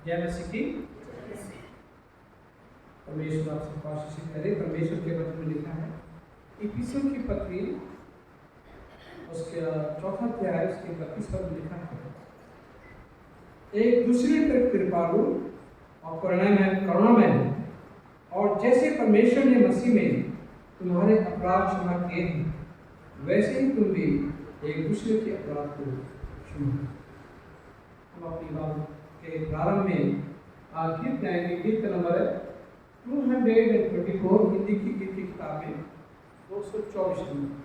जय मसीह की। परमेश्वर आपसे आशीषित करे। परमेश्वर के वचन में लिखा है इफिसियों की पत्री उसके चौथा अध्याय उसके 31 पद में लिखा है, एक दूसरे पर कृपालु और करुणामय और जैसे परमेश्वर ने मसीह में तुम्हारे अपराध क्षमा किए हैं, वैसे ही तुम भी एक दूसरे के अपराध को क्षमा। हम अपनी बात के प्रारंभ में गीत गाएंगे। गीत नंबर 224 हिंदी की गीत की किताब में 224 नंबर।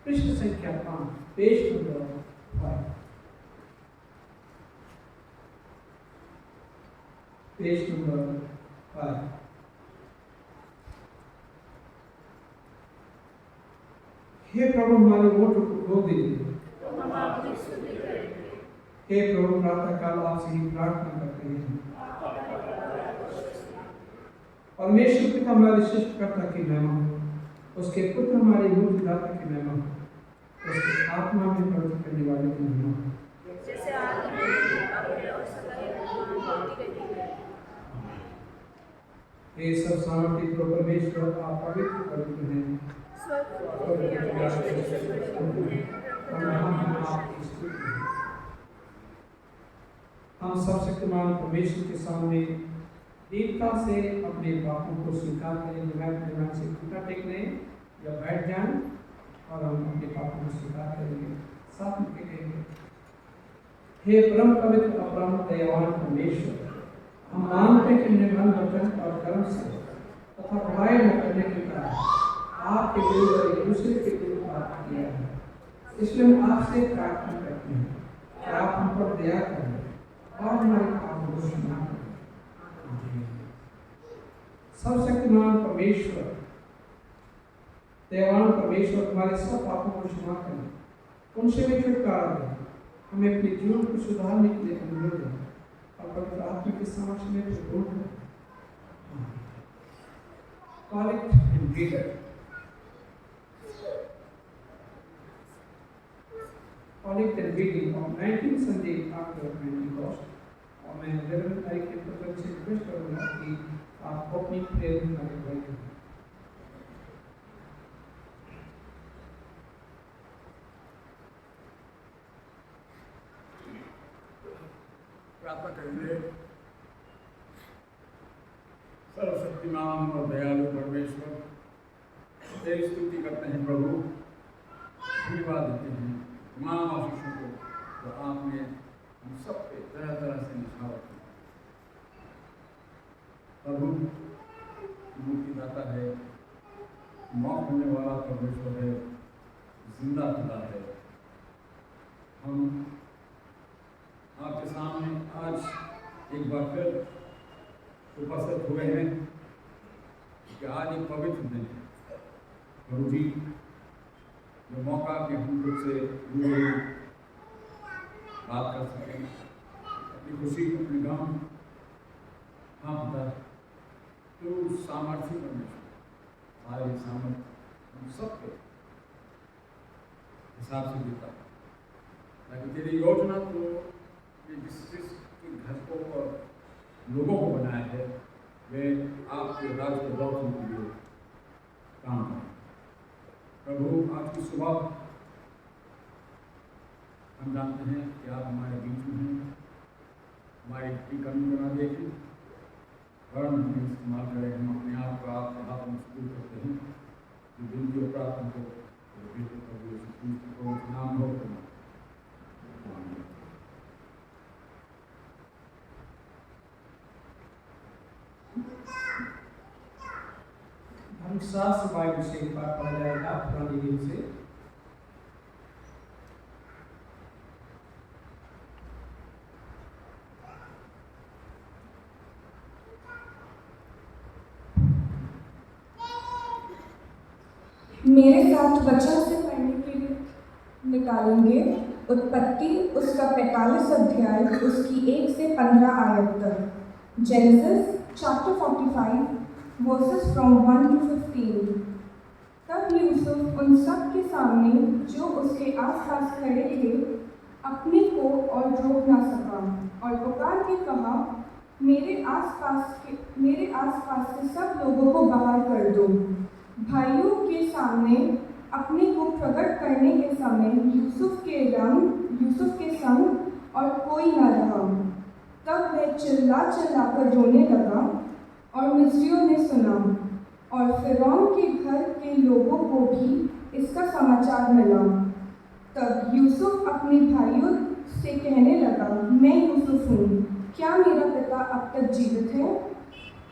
पृष्ठ संख्या 5 पेज नंबर 5 पेज नंबर 5। हे प्रभु हमारे वोट को खो दीजिए। हे प्रभु प्रातः काल आपसे ही प्रार्थना करते हैं। परमेश्वर पिता हमारे सृष्टिकर्ता की महिमा उसके पुत्र हमारे मुक्तिदाता की महिमा हो, उसके आत्मा में प्रवृत्ति करने वाले की महिमा हो, जैसे आदि में अपने और सदाई होती रहती है। ये सब सामर्थ्य तो परमेश्वर आप पवित्र पवित्र हैं, हम सब शक्तिमान परमेश्वर के सामने दीनता से अपने पापों को स्वीकार करें। दिमाग से घुटना टेकने या बैठ जाएं और हम अपने पापों को स्वीकार करेंगे, साथ में कहेंगे, हे परम पवित्र अपरम दयावान परमेश्वर, हम मानते हैं कि निर्मल वचन और कर्म से तथा बुराई न करने के कारण आपके विरुद्ध और एक दूसरे के विरुद्ध पाप किया है। इसलिए हम आपसे प्रार्थना करते हैं कि आप हम पर दया करें और हमारे पापों को क्षमा करें। सर्वशक्तिमान परमेश्वर, दयावान परमेश्वर, हमारे सब पापों को क्षमा करें, उनसे भी छुटकारा दें, हमें अपने जीवन को सुधारने के लिए अनुरोध है और पवित्र आत्मा के समक्ष में प्रभुत्व है। Collect and reader. Collect and reading of 19th Sunday after Pentecost. और मैं रेवरेंड तारीख के प्रकरण से रिक्वेस्ट करूँगा कि आप अपनी प्रेयर में आगे बढ़ें। प्रार्थना करेंगे। सर्वशक्तिमान और दयालु परमेश्वर, तेरी स्तुति करते हैं प्रभु, धन्यवाद देते हैं तमाम आशीषों को तो आपने हम सब पे तरह तरह से निछावर किया। प्रभु मुक्तिदाता है, मौत होने वाला परमेश्वर है, जिंदा खुदा है। हम आपके सामने आज एक बार फिर उपस्थित हुए हैं कि आज एक पवित्र दिन है प्रभु जी, जो मौका कि हम खुद से रूबरू बात कर सकें, अपनी खुशी अपने गम। हाँ खुदा, तो सामर्थ्य परमेश्वर, सारे सामर्थ्य हम सबके हिसाब से देता है, ताकि तेरी योजना तो जिस घर को और लोगों को बनाया है वे आपके राज्य के दौड़ने के लिए काम करें। प्रभु, आज की सुबह हम जानते हैं कि आप हमारे बीच में हैं, हमारी कमी को ना देखें, वरन हमें इस्तेमाल करें। हम अपने आप को आपके हाथ में स्कूल करते हैं, जो विनती और प्रार्थना को नाम हो। धर्मशास्त्र बाइबल से एक बार पढ़ा जाएगा पुरानी नियम से। मेरे साथ वचन से पढ़ने के लिए निकालेंगे उत्पत्ति उसका 45 अध्याय उसकी 1 से 15 आयत तक। Genesis chapter 45 versus from 1 to 15। तब यूसुफ उन सब के सामने जो उसके आसपास खड़े थे अपने को और रोक ना सका और पुकार के कहा, मेरे आसपास से सब लोगों को बाहर कर दो। भाइयों के सामने अपने को प्रकट करने के समय यूसुफ के संग और कोई न रहा। तब वह चिल्ला कर रोने लगा और मिस्रियों ने सुना और फिरौन के घर के लोगों को भी इसका समाचार मिला। तब यूसुफ अपने भाइयों से कहने लगा, मैं यूसुफ हूँ, क्या मेरा पिता अब तक जीवित है?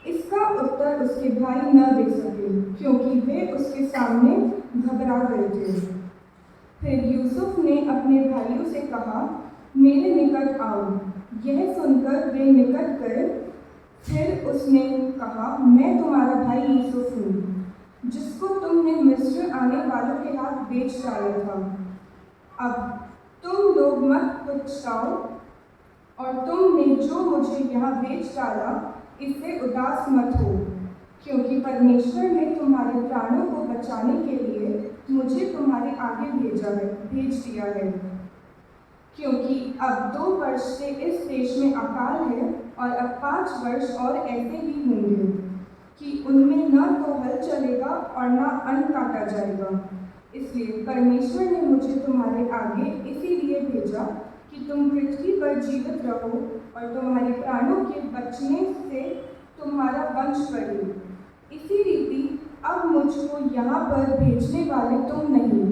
इसका उत्तर उसके भाई न दे सके, क्योंकि वे उसके सामने घबरा गए थे। फिर यूसुफ ने अपने भाइयों से कहा, मेरे निकट आओ। यह सुनकर वे निकट गए। फिर उसने कहा, मैं तुम्हारा भाई यूसुफ हूँ, जिसको तुमने मिस्र आने वालों के हाथ बेच डाला था। अब तुम लोग मत पछताओ और तुमने जो मुझे यहाँ बेच डाला इससे उदास मत हो। क्योंकि परमेश्वर ने तुम्हारे प्राणों को बचाने के लिए मुझे तुम्हारे आगे भेज दिया है। क्योंकि अब 2 वर्ष से इस देश में अकाल है और अब 5 वर्ष और ऐसे ही होंगे कि उनमें न तो हल चलेगा और न अन्न काटा जाएगा। इसलिए परमेश्वर ने मुझे तुम्हारे आगे इसीलिए भेजा कि तुम पृथ्वी पर जीवित रहो और तुम्हारे प्राणों के बचने से तुम्हारा वंश बढ़े। इसी रीति अब मुझको यहाँ पर भेजने वाले तुम नहीं,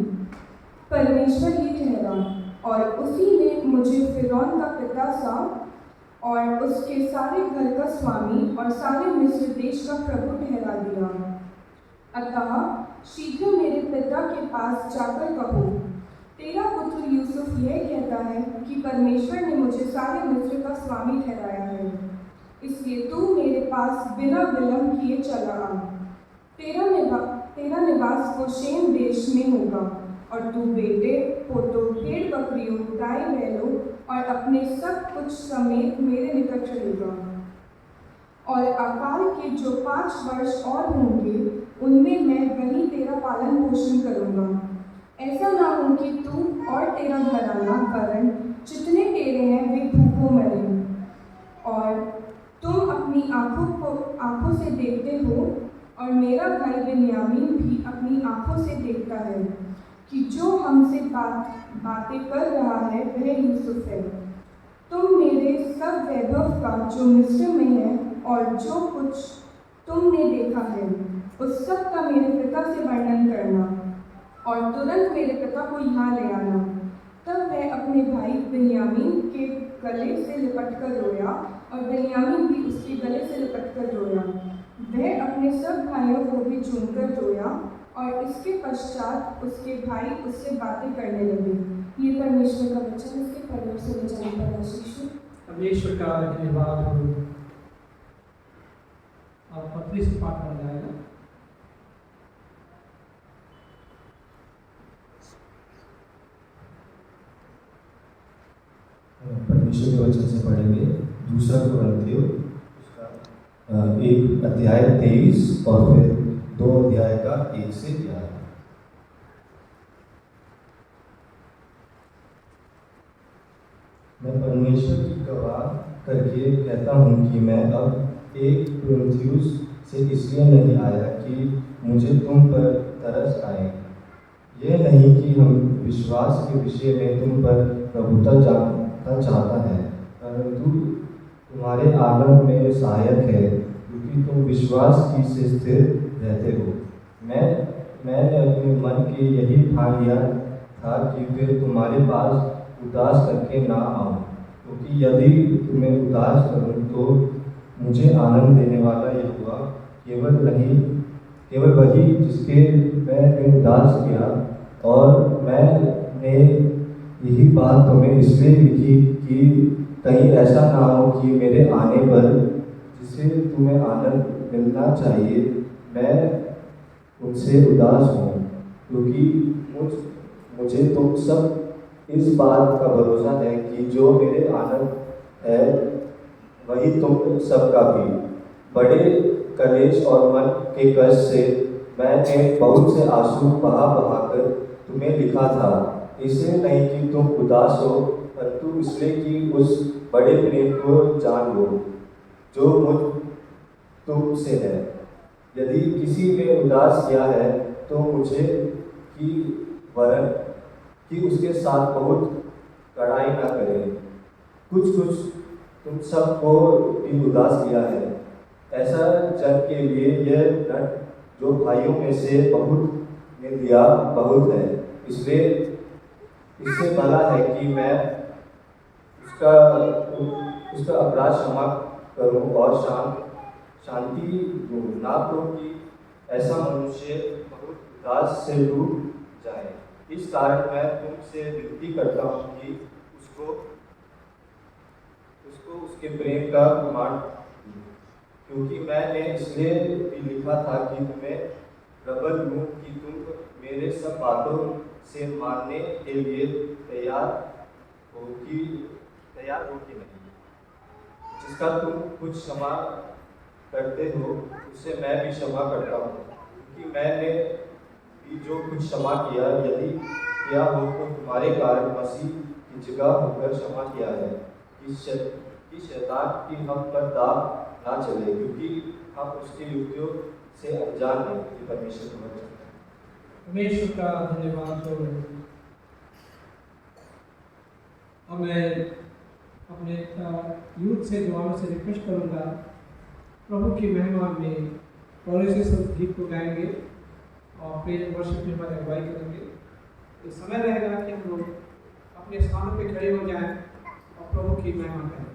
परमेश्वर ही ठहरा, और उसी ने मुझे फिरौन का पिता सा और उसके सारे घर का स्वामी और सारे मिस्र देश का प्रभु ठहरा दिया। अतः शीघ्र मेरे पिता के पास जाकर कहो, तेरा पुत्र यूसुफ यह कहता है कि परमेश्वर ने मुझे सारे मिस्र का स्वामी ठहराया है। इसलिए तू मेरे पास बिना विलंब किए चला आ। तेरा निवास गोशेन देश में होगा और तू बेटे पोतों भेड़ बकरियों गाय बैलों और अपने सब कुछ समेत मेरे निकट रहेगा। और अकाल के जो 5 वर्ष और होंगे उनमें मैं वही तेरा पालन पोषण करूँगा। ऐसा ना हो कि तू और तेरा घराना वरन जितने तेरे हैं वे भूखों मरें। और तुम अपनी आँखों से देखते हो और मेरा भाई बिन्यामीन भी अपनी आँखों से देखता है कि जो हमसे बातें कर रहा है वह यूसुफ है। तुम मेरे सब वैभव का जो मिस्र में है और जो कुछ तुमने देखा है उस सब का मेरे पिता से वर्णन करना और तुरंत मेरे पिता को यहाँ ले आना। तब वह अपने भाई बिन्यामीन के गले से लिपटकर रोया और बिन्यामीन भी उसके गले से लिपटकर रोया। वह अपने सब भाइयों को भी चूमकर रोया और इसके पश्चात उसके भाई उससे बातें करने लगे। ये परमेश्वर का वचन, इसके परलोक से बचाने पर आशीष हो। परमेश्वर का धन्यवाद हो। अब पत्री से पाठ बन जाएगा। परमेश्वर के वचन से पढ़ेंगे 2 कुरिन्थियों उसका 1 अध्याय 23 और फिर 2 अध्याय का 1 से 11। मैं परमेश्वर की गवाह करके कहता हूँ कि मैं अब 1 कुरिन्थियों से इसलिए नहीं आया कि मुझे तुम पर तरस आए। यह नहीं कि हम विश्वास के विषय में तुम पर प्रभुता जानना चाहता है, परंतु तुम्हारे आनंद में सहायक है, क्योंकि तुम विश्वास की से स्थिर रहते हो। मैंने अपने मन के यही ठान लिया था कि फिर तुम्हारे पास उदास करके ना आऊं, क्योंकि यदि तुम्हें उदास करूं तो मुझे आनंद देने वाला यहोवा केवल वही जिसके मैं उदास किया। और मैंने यही बात तुम्हें इसलिए लिखी कि कहीं ऐसा ना हो कि मेरे आने पर जिससे तुम्हें आनंद मिलना चाहिए मैं उनसे उदास हूँ, क्योंकि मुझे तुम सब इस बात का भरोसा है कि जो मेरे आनंद है वही तुम सबका भी। बड़े कलेश और मन के कष्ट से मैंने बहुत से आंसू बहा कर तुम्हें लिखा था, इसलिए नहीं कि तुम उदास हो, परंतु इसलिए कि उस बड़े प्रेम को जान लो जो मुझ तुमसे है। यदि किसी ने उदास किया है तो मुझे कि वरन कि उसके साथ बहुत कड़ाई ना करें। कुछ तुम सबको भी उदास किया है। ऐसा जन के लिए यह दंड जो भाइयों में से बहुत ने दिया बहुत है, इसलिए इससे भला है कि मैं उसका अपराध क्षमा करूं और शांति दूं, ना तो कि ऐसा मनुष्य बहुत उदास से डूब जाए। इस कारण मैं तुमसे विनती करता हूँ कि उसको उसके प्रेम का प्रमाण, क्योंकि मैंने इसलिए भी लिखा था कि तुम्हें प्रबल हूँ कि तुम मेरे सब बातों से मानने के लिए तैयार हो कि नहीं, जिसका तुम कुछ करते हो उसे मैं भी क्षमा करता हूँ, क्योंकि मैंने भी जो कुछ क्षमा किया यदि किया हो तो तुम्हारे कारण मसीह की जगह होकर क्षमा किया है, कि शैतान की हम पर दाग ना चले, क्योंकि हम उसके युक्तियों से अनजान हैं कि परमेश्वर समझ सकता है। परमेश्वर का धन्यवाद हो। और मैं अपने यूथ से दुआओं से रिक्वेस्ट करूँगा, प्रभु की महिमा में पौलुसी सब गीत को गाएंगे और फिर वर्षिप में हमारे अगुवाई करेंगे। तो समय रहेगा कि हम लोग अपने स्थानों पे खड़े हो जाएं और प्रभु की महिमा करें।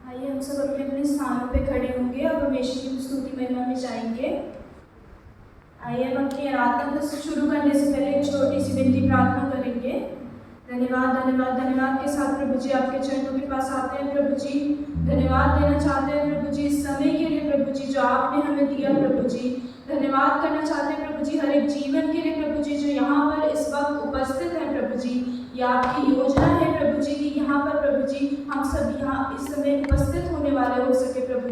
आइए हम सब अपने अपने स्थानों पे खड़े होंगे और परमेश्वर की स्तुति महिमा में जाएंगे। आइए हम अपनी आराधना को शुरू करने से पहले एक छोटी सी विनती प्रार्थना करेंगे। धन्यवाद धन्यवाद धन्यवाद के साथ प्रभु जी आपके चरणों के पास आते हैं। प्रभु जी धन्यवाद देना चाहते हैं प्रभु जी इस समय के लिए, प्रभु जी जो आपने हमें दिया। प्रभु जी धन्यवाद करना चाहते हैं प्रभु जी हर एक जीवन के लिए, प्रभु जी जो यहाँ पर इस वक्त उपस्थित है। प्रभु जी ये आपकी योजना है प्रभु जी कि यहाँ पर प्रभु जी हम सब यहाँ इस समय उपस्थित होने वाले हो सके। प्रभु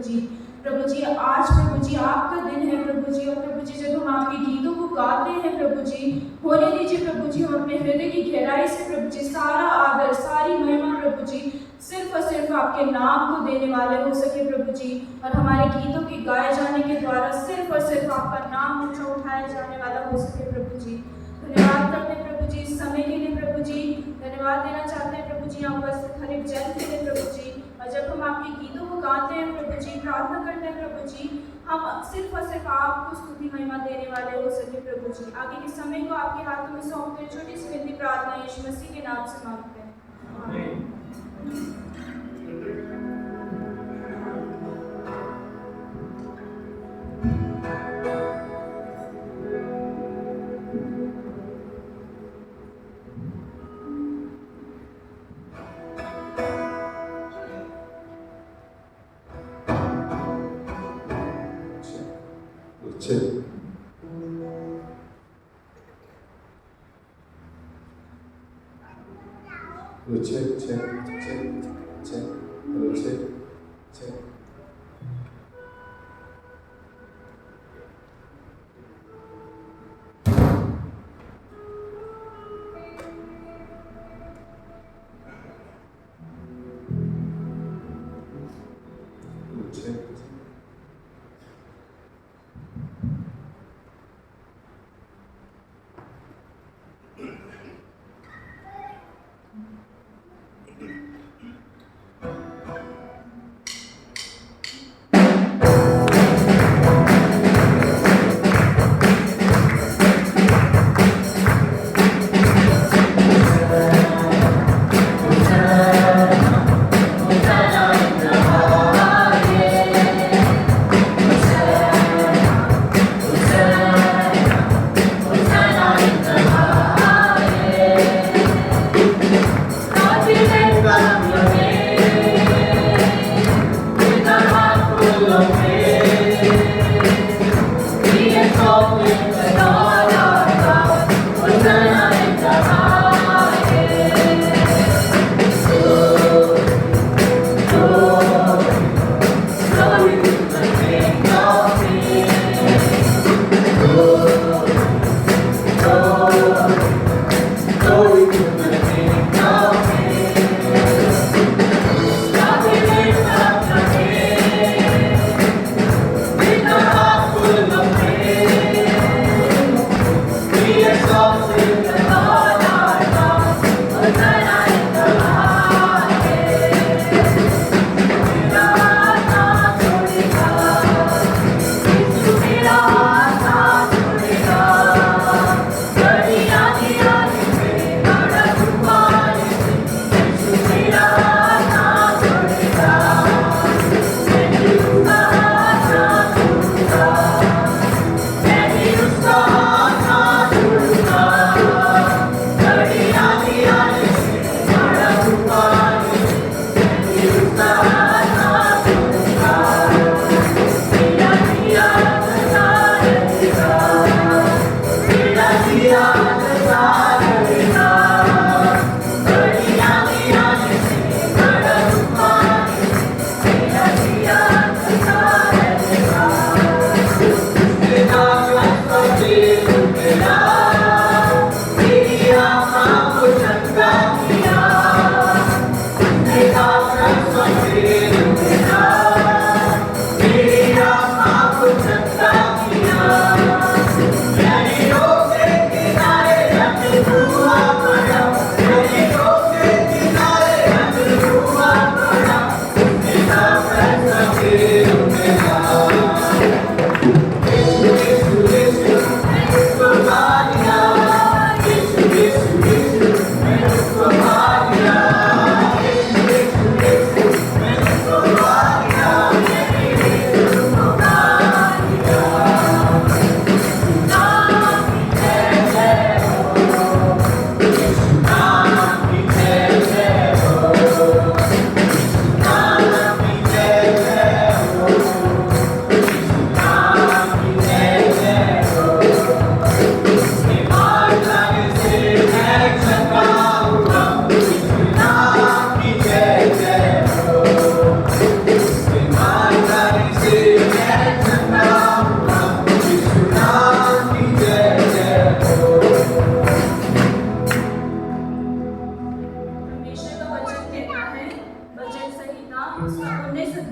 जी आज प्रभु जी आपका दिन है प्रभु जी, और प्रभु जी जब हम आपके गीतों को गाते हैं प्रभु जी होने दीजिए प्रभु जी हम अपने हृदय की गहराई से प्रभु जी सारा आदर सारी महिमा प्रभु जी सिर्फ और सिर्फ आपके नाम को देने वाले हो सके प्रभु जी, और हमारे गीतों के गाए जाने के द्वारा सिर्फ और सिर्फ आपका नाम ऊंचा उठाया जाने वाला हो सके प्रभु जी। धन्यवाद करते हैं प्रभु जी इस समय के लिए प्रभु जी, धन्यवाद देना चाहते हैं प्रभु जी यहाँ उपस्थित हर एक जन के लिए प्रभु जी। और जब हम आपके गीतों को गाते हैं प्रभु जी प्रार्थना करते हैं प्रभु जी हम सिर्फ और सिर्फ आपको स्तुति महिमा देने वाले हो सके प्रभु जी। आगे के समय को आपके हाथों में सौंपते हैं। छोटी सी विनती प्रार्थना यीशु मसीह के नाम से मांगते हैं, आमीन।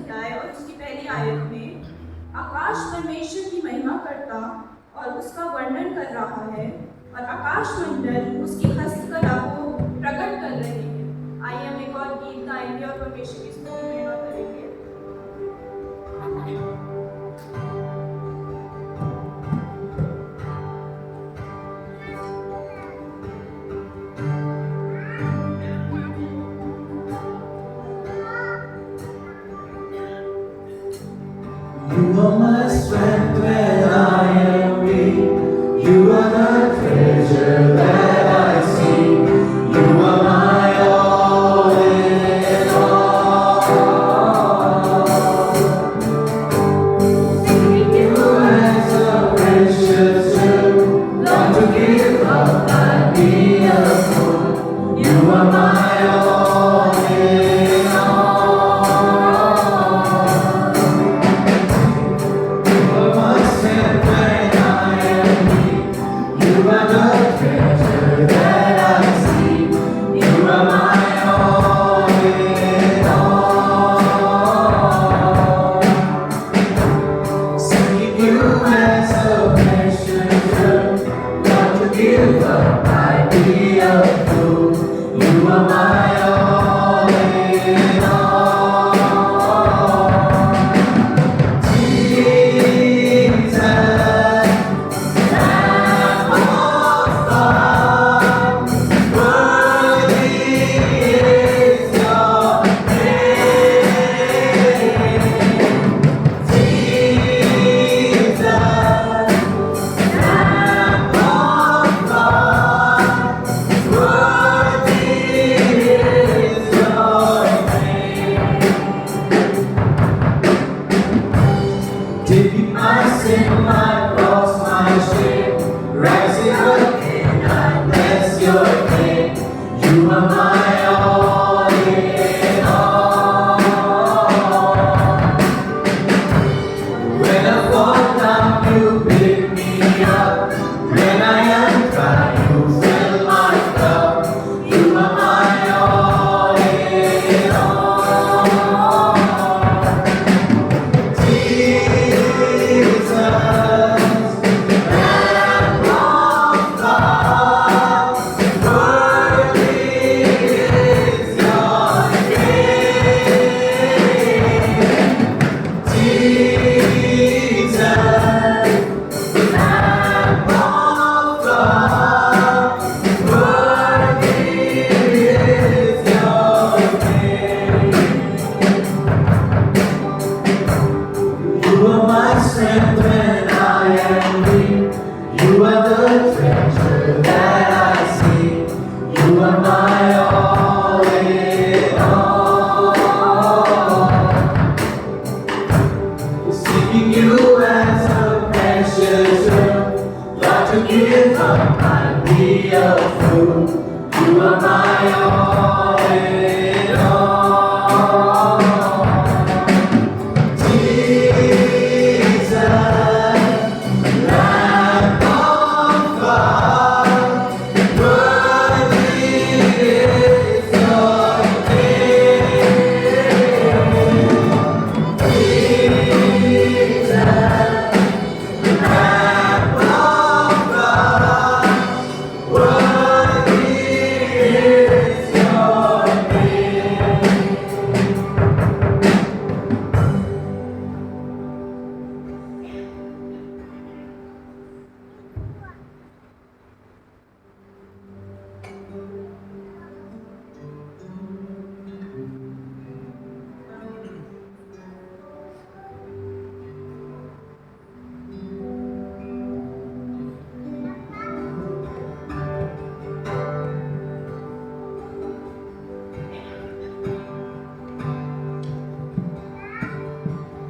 अध्याय और उसकी पहली आयत में आकाश परमेश्वर की महिमा करता और उसका वर्णन कर रहा है और आकाश मंडल उसकी हस्तकला को प्रकट कर रहे हैं। आइए हम एक और गीत गाएंगे और परमेश्वर की स्तुति महिमा करेंगे। You are my strength when I am weak. You are the treasure that I seek. You are my all in all. Seeking you as a precious jewel, long to give up and be a fool. You are my all in all.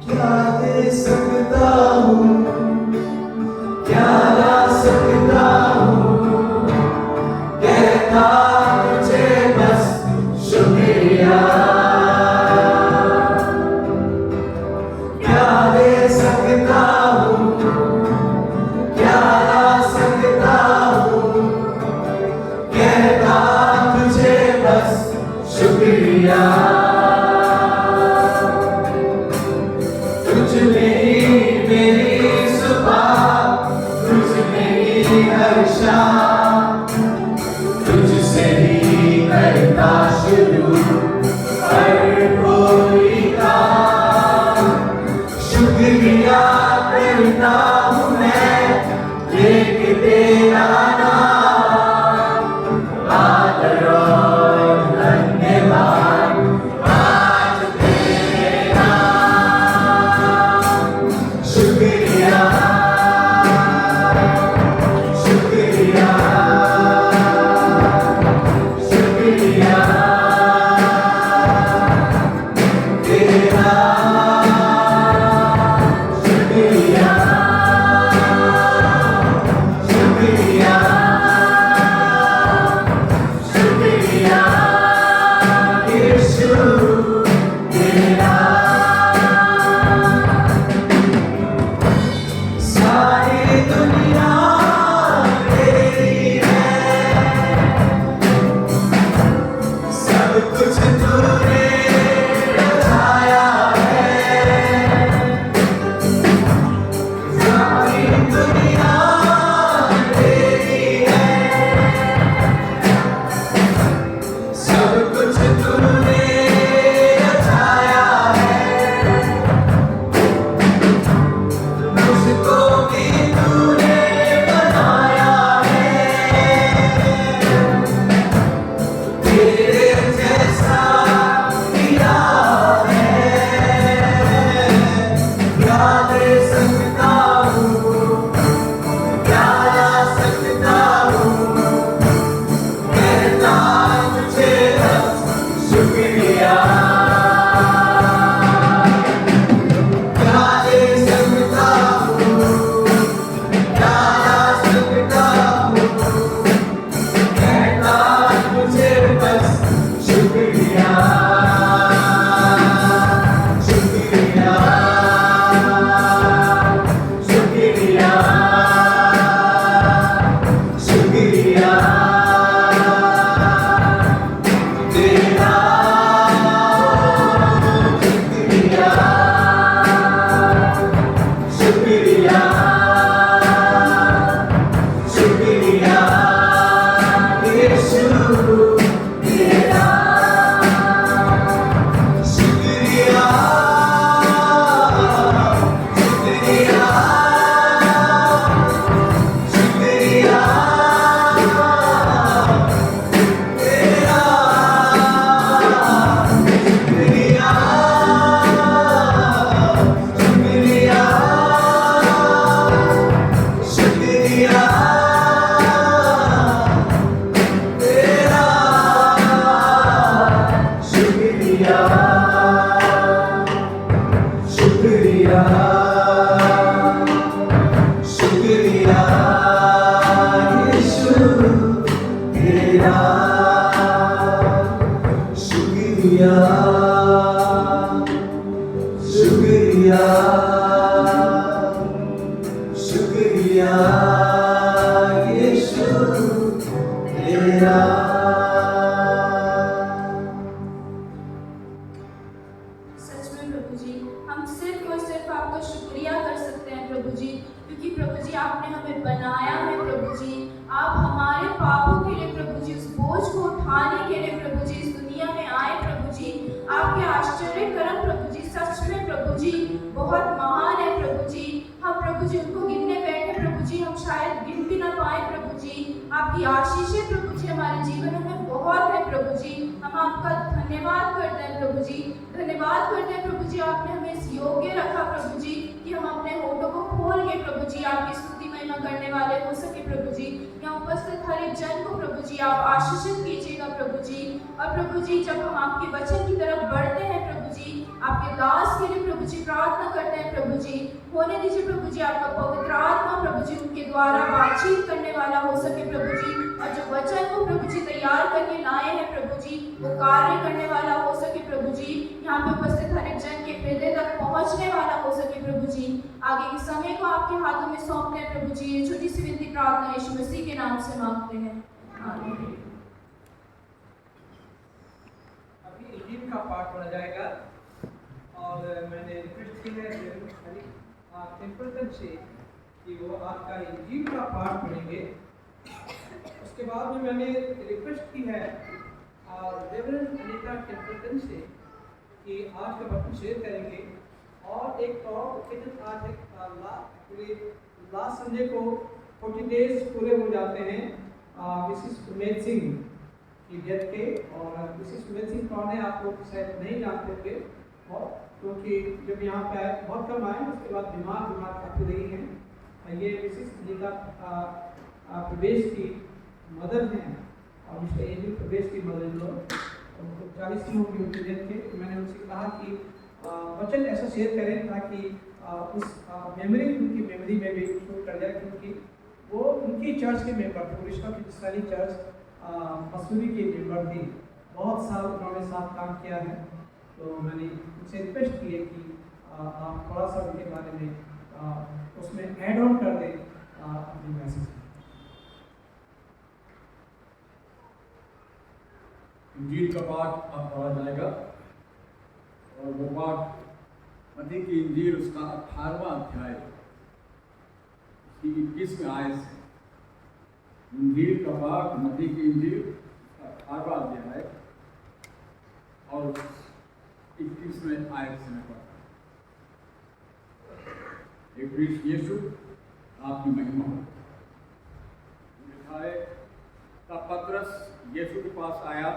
क्या दे सकता हूँ, क्या ला सकता हूँ, कहता तुझे बस शुक्रिया। क्या दे सकता हूँ, क्या ला सकता हूँ, कहता तुझे बस शुक्रिया। करता शुरू हर कोई काम। शुक्रिया करता हूँ मैं लेके तेरा नाम। आदर और धन्यवाद आज तेरे नाम। शुक्रिया शुक्रिया शुक्रिया तेरा शुक्रिया शुक्रिया शुक्रिया यीशु तेरा। सारी दुनिया तेरी है, सब कुछ तूने रचाया है। सारी दुनिया तेरी है, सब कुछ तूने रचाया है। मुझको भी तूने बनाया है, तेरे जैसा किया है। क्या दे सकता हूँ, क्या ला सकता हूँ, कहता तुझे बस शुक्रिया। क्या दे सकता हूँ, क्या ला सकता हूँ, कहता तुझे बस शुक्रिया शुक्रिया शुक्रिया शुक्रिया तेरा। शुक्रिया शुक्रिया शुक्रिया यीशु तेरा। शुक्रिया शुक्रिया शुक्रिया तेरा। शुक्रिया शुक्रिया शुक्रिया तेरा। शुक्रिया शुक्रिया शुक्रिया यीशु तेरा। शुक्रिया शुक्रिया शुक्रिया यीशु तेरा। सच में प्रभु जी, हम सिर्फ और सिर्फ आपका शुक्रिया कर सकते हैं प्रभु जी, क्योंकि प्रभु जी आपने हमें बनाया है प्रभु जी। आप हमारे पापों के लिए प्रभु जी, उस बोझ को उठाने के लिए प्रभु जी इस दुनिया में आए प्रभु जी। आपके आश्चर्य कर्म प्रभु जी सच में प्रभु जी बहुत महान है प्रभु जी। हम प्रभु जी उनको गिनने बैठे प्रभु जी, हम शायद गिन भी ना पाए प्रभु जी। आपकी आशीषें प्रभु जी हमारे जीवनों में बहुत है प्रभु जी। हम आपका धन्यवाद करते हैं प्रभु जी, धन्यवाद करते हैं प्रभु जी। आपने हमें इस योग्य रखा प्रभु जी कि हम अपने होठों को खोल के प्रभु जी आपकी स्तुति महिमा करने वाले हो सके प्रभु जी। यहाँ उपस्थित हर एक जन को प्रभु जी आप आशीषित कीजिएगा प्रभु जी। और प्रभु जी जब हम आपके वचन की तरफ बढ़ते हैं प्रभु जी, आपके दास के लिए प्रभु जी प्रार्थना करते हैं प्रभु जी, होने दीजिए प्रभु जी आपका पवित्र आत्मा प्रभु जी उनके द्वारा बातचीत करने वाला हो सके प्रभु जी। और जो वचन को प्रभु जी तैयार करके लाए हैं प्रभु जी, वो कार्य करने वाला हो सके प्रभु जी। यहाँ पे उपस्थित हर एक जन के हृदय तक पहुँचने वाला हो सके प्रभु जी। आगे के समय को आपके हाथों में सौंपते हैं प्रभु जी। ये छोटी सी विनती प्रार्थना यीशु मसीह के नाम से मांगते हैं, आमीन। अभी इंजील का पाठ पढ़ा जाएगा और मैंने रिक्वेस्ट की है टेम्पल्टन से कि वो आपका इंजील का पाठ पढ़ेंगे। उसके बाद में मैंने रिक्वेस्ट की है वचन से कि आज का वचन शेयर करेंगे। और एक ओकेजन आज है लास्ट संडे को 40 डेज पूरे हो जाते हैं मिसिस उमेद सिंह की डेथ के। और मिसिस उमेद सिंह कौन है आप लोग शायद नहीं जानते होंगे, और क्योंकि जब यहाँ पे आए बहुत कम आए, उसके बाद बीमार काफ़ी रही हैं। ये मिसिस अनिता प्रवेश की मदर हैं और मिस्टर एजल प्रवेश की मदर इन लोग, उनको 40 दिन हो गई उनकी डेथ के। तो मैंने उनसे कहा कि वचन ऐसा शेयर करें ताकि उस उनकी मेमोरी में भी शूट कर जाए, क्योंकि वो उनकी चर्च के मेंबर थे। कृष्णा की जिसरानी चर्च मसूरी की मेंबर थी, बहुत साल उन्होंने साथ काम किया है। तो मैंने उनसे रिक्वेस्ट की है कि आप थोड़ा सा उनके बारे में उसमें ऐड ऑन कर दें अपनी मैसेज। इंजील का पाठ अब पढ़ा जाएगा और वो पाठ मत्ती की इंजील उसका 18वां अध्याय उसकी 21वें आयत से। इंजील का पाठ मत्ती की इंजील 18वां अध्याय और 21वें आयत से मैं पढ़ता हूँ। एक प्रीश यीशु आपकी महिमा हो। लिखा है तब पतरस यीशु के पास आया,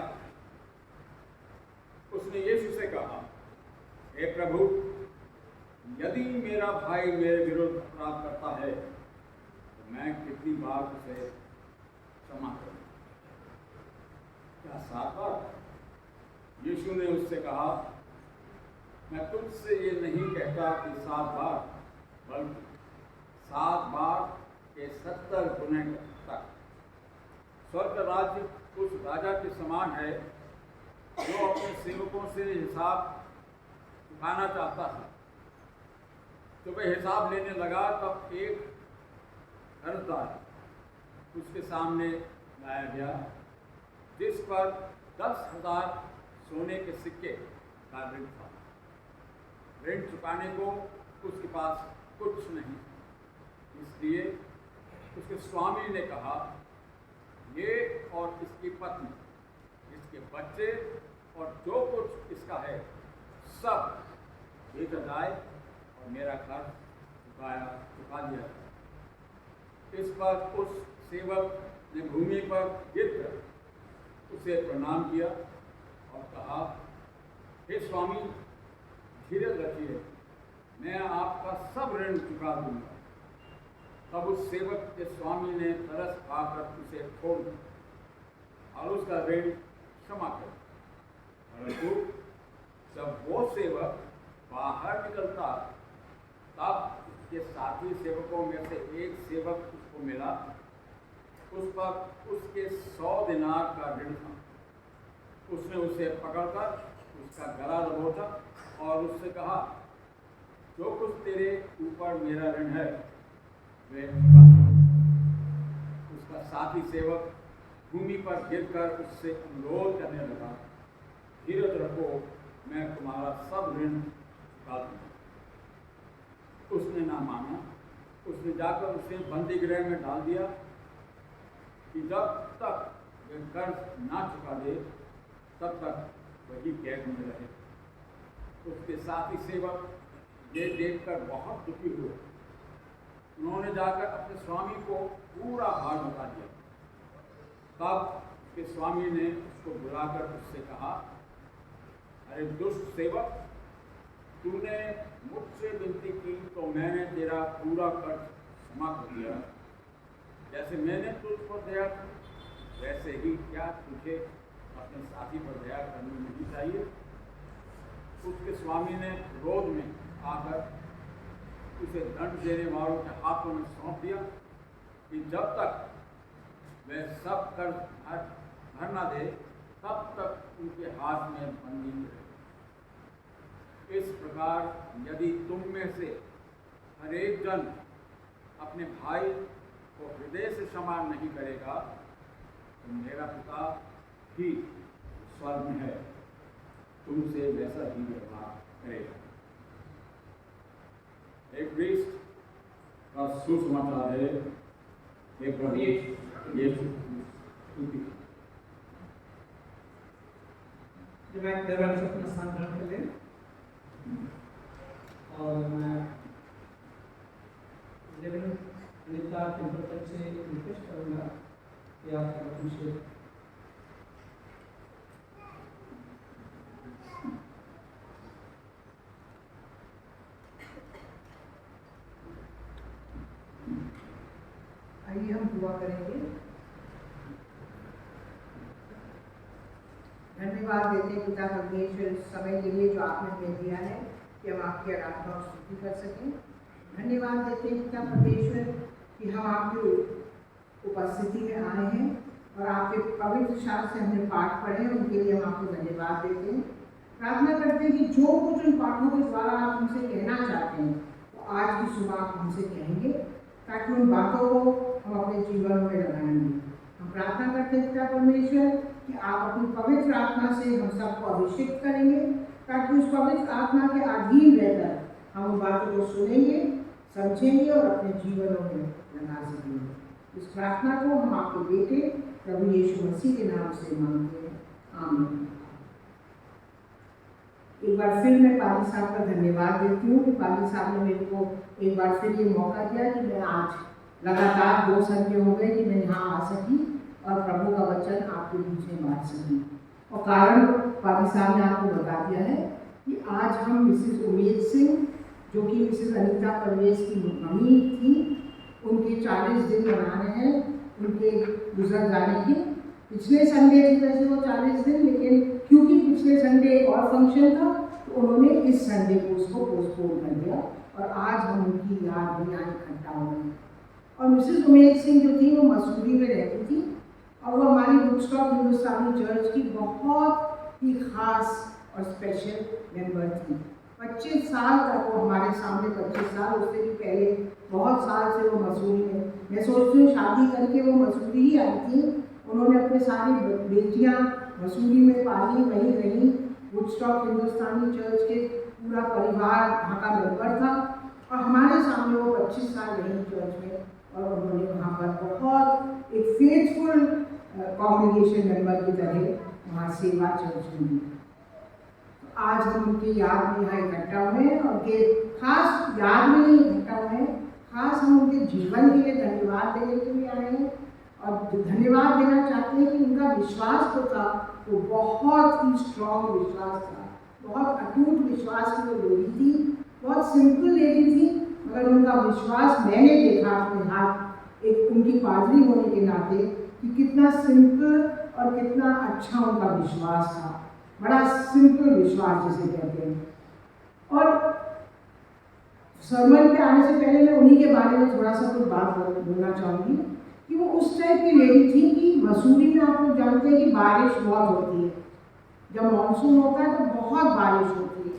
उसने यीशु से कहा, हे प्रभु, यदि मेरा भाई मेरे विरुद्ध अपराध करता है तो मैं कितनी बार उसे क्षमा करूं? क्या 7 बार? यीशु ने उससे कहा, मैं तुझसे ये नहीं कहता कि 7 बार, बल्कि 7 बार के 70 गुने तक। स्वर्ग राज्य उस राजा के समान है जो अपने सेवकों से हिसाब चुकाना चाहता था। तो वह हिसाब लेने लगा, तब एक कर्जदार उसके सामने लाया गया जिस पर 10,000 सोने के सिक्के का ऋण था। ऋण चुकाने को उसके पास कुछ नहीं, इसलिए उसके स्वामी ने कहा, ये और इसकी पत्नी, इसके बच्चे और जो कुछ इसका है सब बेच जाए और मेरा कर्ज चुका दिया जाए। इस पर उस सेवक ने भूमि पर गिरकर उसे प्रणाम किया और कहा, हे स्वामी, धीरज रखिए, मैं आपका सब ऋण चुका दूंगा। तब उस सेवक के स्वामी ने तरस खाकर उसे छोड़ दिया और उसका ऋण क्षमा कर। परंतु जब वो सेवक बाहर निकलता, तब उसके साथी सेवकों में से एक सेवक उसको मिला, उस पर उसके 100 दिनार का ऋण था। उसने उसे पकड़कर उसका गला दबोचा और उससे कहा, जो कुछ तेरे ऊपर मेरा ऋण है वे चुका। उसका साथी सेवक भूमि पर गिरकर उससे अनुरोध करने लगा, धीरज रखो, मैं तुम्हारा सब ऋण चुका दूंगा। उसने ना माना। उसने जाकर उसे बंदी गृह में डाल दिया कि जब तक वह कर्ज ना चुका दे तब तक वही कैद में रहे। उसके साथी सेवक ये देखकर बहुत दुखी हुए। उन्होंने जाकर अपने स्वामी को पूरा हाल बता दिया। तब उसके स्वामी ने उसको बुलाकर उससे कहा, अरे दुष्ट सेवक, तूने मुझसे विनती की तो मैंने तेरा पूरा कर्ज क्षमा कर दिया। जैसे मैंने तुझ पर दया की, वैसे ही क्या तुझे अपने साथी पर दया करनी नहीं चाहिए? उसके स्वामी ने क्रोध में आकर उसे दंड देने वालों के हाथों में सौंप दिया कि जब तक वह सब कर्ज भर न दे तब तक उनके हाथ में बंदी रहे। इस प्रकार यदि तुम में से हर एक जन अपने भाई को हृदय से क्षमा नहीं करेगा तो मेरा पिता ही स्वर्ग में है तुमसे वैसा ही व्यवहार करेगा। एक प्रीस्ट का सुसमाचार है, हे प्रभु यीशु। देवानी से अपना स्थान ग्रहण कर लें और मैं अनिता टेम्पल से रिक्वेस्ट करूँगा कि आप मुझे आइए हम दुआ करेंगे। धन्यवाद देते हैं पिता परमेश्वर इस समय के लिए जो आपने हमें दिया है कि हम आपकी आराधना और स्तुति कर सकें। धन्यवाद देते हैं पिता परमेश्वर कि हम आपकी उपस्थिति में आए हैं और आपके पवित्र शास्त्र से हमने पाठ पढ़े हैं, उनके लिए हम आपको धन्यवाद देते हैं। प्रार्थना करते हैं कि जो कुछ उन पाठों के द्वारा आप हमसे कहना चाहते हैं तो आज की सुबह आप हमसे कहेंगे, ताकि उन बातों को हम अपने जीवन में लगाएंगे। हम प्रार्थना करते हैं पिता परमेश्वर कि आप अपनी पवित्र आत्मा से हम सबको अभिषेक करेंगे, ताकि उस पवित्र आत्मा के अधीन रहकर हम उन बातों को सुनेंगे, समझेंगे और अपने जीवनों में लगा सकेंगे। इस प्रार्थना को हम आपके बेटे प्रभु यीशु मसीह के नाम से मांगते हैं, आमीन। एक बार फिर मैं पाली साहब का धन्यवाद देती हूँ कि पाली साहब ने मेरे को एक बार फिर ये मौका दिया कि मैं आज लगातार 2 संडे हो गए कि मैं यहाँ आ सकी और प्रभु का वचन आपके बीच में बांट सकी। और कारण पाली साहब ने आपको बता दिया है कि आज हम मिसेस उमेद सिंह, जो कि मिसेस अनीता परवेज की मम्मी थी, उनके 40 दिन मना रहे हैं उनके गुजर जाने के। पिछले संडे थी वैसे वो 40 दिन, लेकिन क्योंकि पिछले संडे एक और फंक्शन था तो उन्होंने इस संडे को उसको पोस्टपोन कर दिया और आज हम उनकी याद में यहाँ इकट्ठा हो गए। और मिसेस उमेद सिंह जो थी वो मसूरी में रहती थी और वो हमारी वुडस्टॉक हिंदुस्तानी चर्च की बहुत ही खास और स्पेशल मेंबर थी। 25 साल तक वो हमारे सामने, 25 साल, उससे भी पहले बहुत साल से वो मसूरी में, मैं सोचती हूँ शादी करके वो मसूरी ही आई थी। उन्होंने अपने सारी बेटियाँ मसूरी में पाली, वहीं रही। वुडस्टॉक हिंदुस्तानी चर्च के पूरा परिवार वहाँ का मेंबर था और हमारे सामने वो 25 साल रही चर्च में और उन्होंने वहाँ पर बहुत एक फेथफुल कॉन्ग्रेगेशन मेंबर की तरह वहाँ सेवा चर्च में दी। आज हम उनकी याद में यहाँ इकट्ठा हुए हैं और उनके खास याद में नहीं इकट्ठा हुए हैं, खास हम उनके जीवन के लिए धन्यवाद देने के लिए आए हैं और धन्यवाद देना चाहते हैं कि उनका विश्वास जो था वो बहुत ही स्ट्रॉन्ग विश्वास था, बहुत अटूट विश्वास की वो लेडी थी, बहुत सिंपल लेडी थी, मगर उनका विश्वास मैंने देखा अपने हाथ एक उनकी पादरी होने के नाते कि कितना सिंपल और कितना अच्छा उनका विश्वास था। बड़ा सिंपल विश्वास जिसे कहते हैं। और सरमन पे आने से पहले मैं उन्हीं के बारे में थोड़ा सा कुछ बात बोलना चाहूँगी कि वो उस टाइप की लेडी थी कि मसूरी में आप लोग जानते हैं कि बारिश बहुत होती है, जब मानसून होता है तो बहुत बारिश होती है,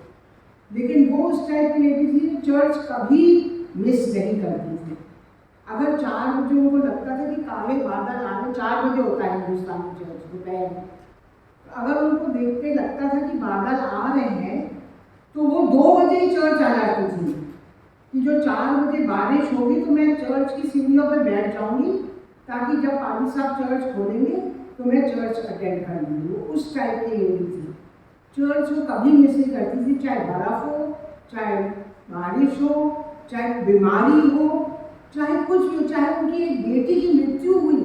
लेकिन वो उस टाइप की लेडी थी कि चर्च कभी मिस नहीं करती थी। अगर 4 बजे उनको लगता था कि काले बादल आ रहे, 4 बजे होता है हिंदुस्तानी चर्च दोपहर में, अगर उनको देखते लगता था कि बादल आ रहे हैं तो वो 2 बजे ही चर्च आ जाती थी कि जो 4 बजे बारिश होगी तो मैं चर्च की सीढ़ियों पर बैठ जाऊंगी ताकि जब पादी साहब चर्च खोलेंगे तो मैं चर्च अटेंड कर लूँगी। वो उस टाइप की लेडी थी। चर्च वो कभी मिस नहीं करती थी, चाहे बर्फ़ हो, चाहे बारिश हो, चाहे बीमारी हो, चाहे कुछ भी, चाहे उनकी एक बेटी की मृत्यु हुई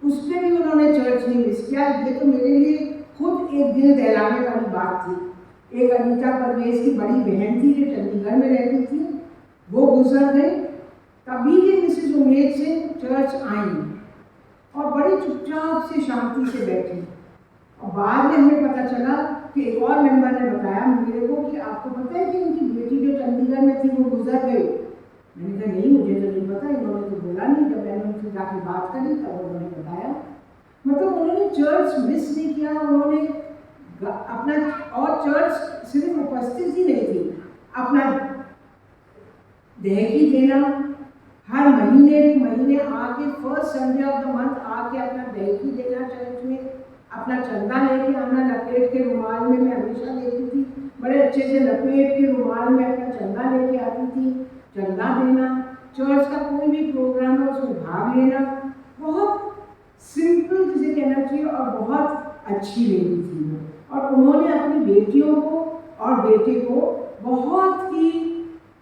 उस पर भी उन्होंने चर्च नहीं मिस किया। ये तो मेरे लिए खुद एक दिल दहलाने वाली बात थी। एक अनीता परवेज की बड़ी बहन थी जो चंडीगढ़ में रहती थी, वो गुजर गई, तभी भी मिसेस उमेद से चर्च आई और बड़ी चुपचाप से शांति से बैठी। और बाद में हमें पता चला कि एक और मेंबर ने बताया मेरे को कि आपको पता है कि उनकी बेटी जो चंडीगढ़ में थी वो गुजर गई। मैंने कहा नहीं, मुझे तो नहीं पता, इन्होंने तो बोला नहीं। जब मैंने उनसे जाकर बात करी तब उन्होंने बताया। मतलब उन्होंने चर्च मिस नहीं किया, उन्होंने अपना, और चर्च सिर्फ उपस्थित ही नहीं थी, अपना दहकी देना, हर महीने आके first Sunday off the month आके अपना दहकी देना चर्च में, अपना चंदा लेके आना लपेट के रुमाल में। मैं हमेशा देखती थी बड़े अच्छे से लपेट के रुमाल में अपना चंदा लेके आती थी, चंदा देना, चर्च का कोई भी प्रोग्राम हो उसमें भाग लेना। बहुत सिंपल जिसे कहना चाहिए और बहुत अच्छी लेडी थी वो। और और उन्होंने अपनी बेटियों को और बेटे को बहुत ही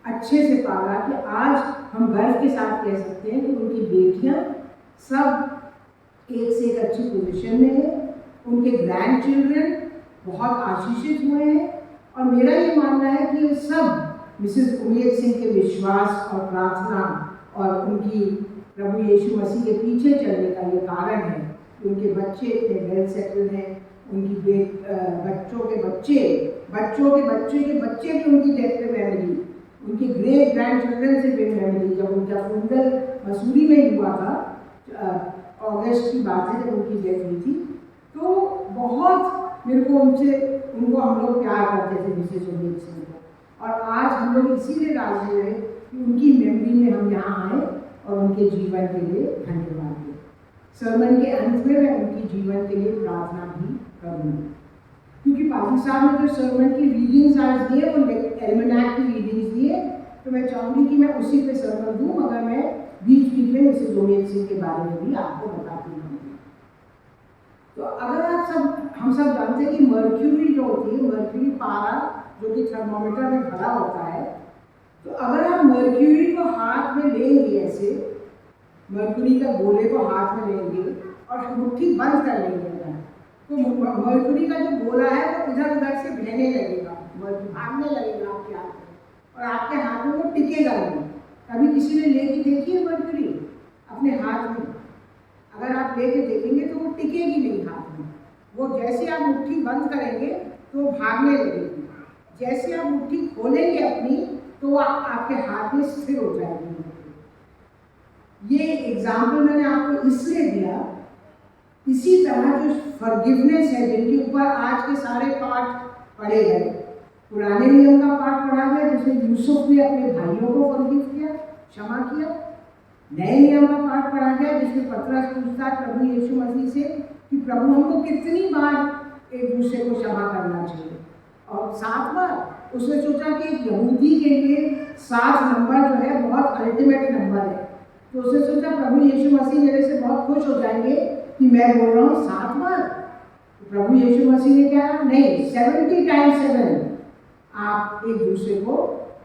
अच्छे से पाला कि आज हम गर्व के साथ कह सकते हैं कि उनकी बेटियां सब एक से एक अच्छी पोजीशन में है। उनके ग्रैंड चिल्ड्रन बहुत आशीषित हुए हैं और मेरा ये मानना है कि ये सब मिसेस उमेद सिंह के विश्वास और प्रार्थना और उनकी प्रभु यीशु मसीह के पीछे चलने का ये कारण है कि उनके बच्चे इतने वेल सेटल्ड हैं। उनकी बच्चों के बच्चे भी उनकी डेथ पे मेमोरी, उनकी ग्रेट ग्रैंड चिल्ड्रन से भी मेमोरी। जब उनका फुनरल मसूरी में हुआ था, अगस्त की बात है जब उनकी डेथ हुई थी, तो बहुत मेरे को उनको हम लोग प्यार करते थे मिसेस उमेद सिंह को। और आज हम लोग इसीलिए राजी हुए कि उनकी मेमोरी में हम यहाँ आए और उनके जीवन के लिए धन्यवाद दें। सरमन के अंत में मैं उनकी जीवन के लिए प्रार्थना भी करूँगी, क्योंकि पाजी साहब ने जो सरमन की रीडिंग्स आज दिए वो एल्मनाक की रीडिंग्स दिए, तो मैं चाहूँगी कि मैं उसी पे सरमन दूँ, मगर मैं बीच बीच में मिसेस उमेद सिंह के बारे में भी आपको बताती हूँ। तो अगर हम सब जानते हैं कि मर्क्यूरी जो होती है, मर्क्यूरी पारा जो कि थर्मोमीटर में भरा होता है, तो अगर आप मर्क्यूरी को हाथ में लेंगे, ऐसे मर्क्यूरी का गोले को हाथ में लेंगे और मुट्ठी बंद कर लेंगे, तो मर्क्यूरी का जो गोला है वो इधर उधर से बहने लगेगा, भागने लगेगा आपके हाथ में और आपके हाथ में वो टिकेगा नहीं। कभी किसी ने लेके देखी है मर्क्यूरी अपने हाथ में? अगर आप लेके देखेंगे तो वो टिकेगी नहीं हाथ में। वो जैसे आप मुट्ठी बंद करेंगे तो वो भागने लगेगी, जैसे आप मुट्ठी खोलेंगे अपनी तो वो आपके हाथ में स्थिर हो जाएगी। ये एग्जाम्पल मैंने आपको इसलिए दिया, इसी तरह जो फॉरगिवनेस है जिनके ऊपर आज के सारे पाठ पढ़े गए, पुराने नियम का पाठ पढ़ा गया जिसमें यूसुफ ने अपने भाइयों को फॉरगिव किया, क्षमा किया। नए नियम का पाठ पढ़ा गया जिसमें पतरस पूछता है प्रभु यीशु मसीह से कि प्रभु हमको कितनी बार एक दूसरे को क्षमा करना चाहिए, और 7 बार। उसने सोचा कि एक यहूदी के लिए 7 नंबर जो है बहुत अल्टीमेट नंबर है, तो उसने सोचा प्रभु यीशु मसीह मेरे से बहुत खुश हो जाएंगे कि मैं बोल रहा हूँ 7 बार। तो प्रभु यीशु मसीह ने क्या कहा? नहीं, 70 टाइम्स 7 आप एक दूसरे को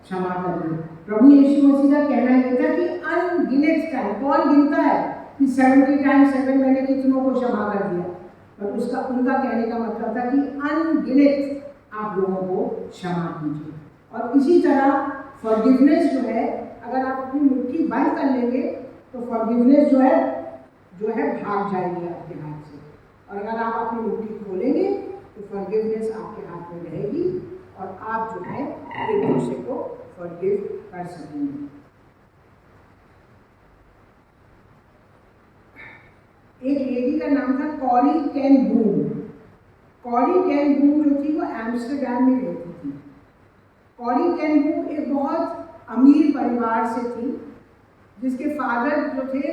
क्षमा करिए। प्रभु यीशु मसीह का कहना यह था कि अनगिनत टाइम, कौन गिनता है कि 70 टाइम्स 7 मैंने कितनों को क्षमा कर दिया, पर उनका कहने का मतलब था कि अनगिनत आप लोगों को क्षमा कीजिए। और इसी तरह फॉरगिवनेस जो है, अगर आप अपनी मुट्ठी बंद कर लेंगे तो फॉरगिवनेस जो है भाग जाएगी आपके हाथ से, और अगर आप अपनी मुट्ठी खोलेंगे तो फॉरगिवनेस आपके हाथ में रहेगी और आप जो है एक दूसरे को फॉरगिव कर सकेंगे। एक लेडी का नाम था Carry ten boom. Carry ten boom जो थी वो एम्स्टरडैम में रहती थी। कॉरी टेन बूम एक बहुत अमीर परिवार से थी, जिसके फादर जो थे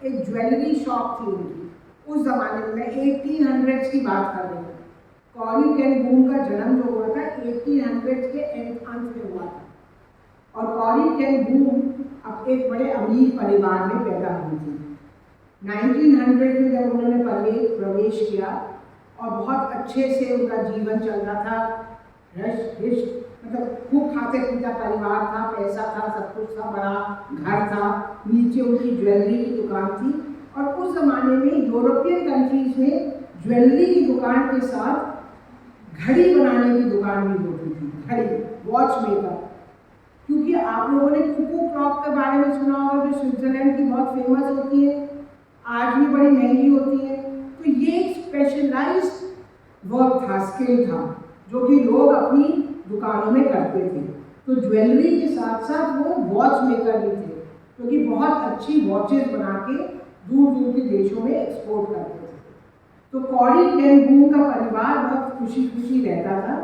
एक ज्वेलरी शॉप थी उनकी। उस ज़माने में, मैं 1800s की बात कर रही हूँ, कॉरी टेन बूम का जन्म जो हुआ था 1800s के अंत में हुआ था, और कॉरी टेन बूम अब एक बड़े अमीर परिवार में पैदा हुई थी। 1900 में जब उन्होंने प्रवेश किया और बहुत अच्छे से उनका जीवन चल रहा था, मतलब खूब खाते पीता परिवार था, पैसा था, सब कुछ था, बड़ा घर था, नीचे उनकी ज्वेलरी की दुकान थी। और उस ज़माने में यूरोपियन कंट्रीज़ में ज्वेलरी की दुकान के साथ घड़ी बनाने की दुकान भी होती थी, घड़ी, वॉच मेकर। क्योंकि आप लोगों ने कुकू क्लॉक के बारे में सुना होगा, जो स्विट्ज़रलैंड की बहुत फेमस होती है, आज भी बड़ी महंगी होती है। तो ये एक स्पेशलाइज्ड वर्क था, स्किल था, जो कि लोग अपनी दुकानों में करते थे। तो ज्वेलरी के साथ साथ वो वॉच मेकर भी थे, क्योंकि बहुत अच्छी वॉचेस बना के दूर दूर के देशों में एक्सपोर्ट करते थे। तो कॉरी टेन बूम का परिवार बहुत खुशी खुशी रहता था।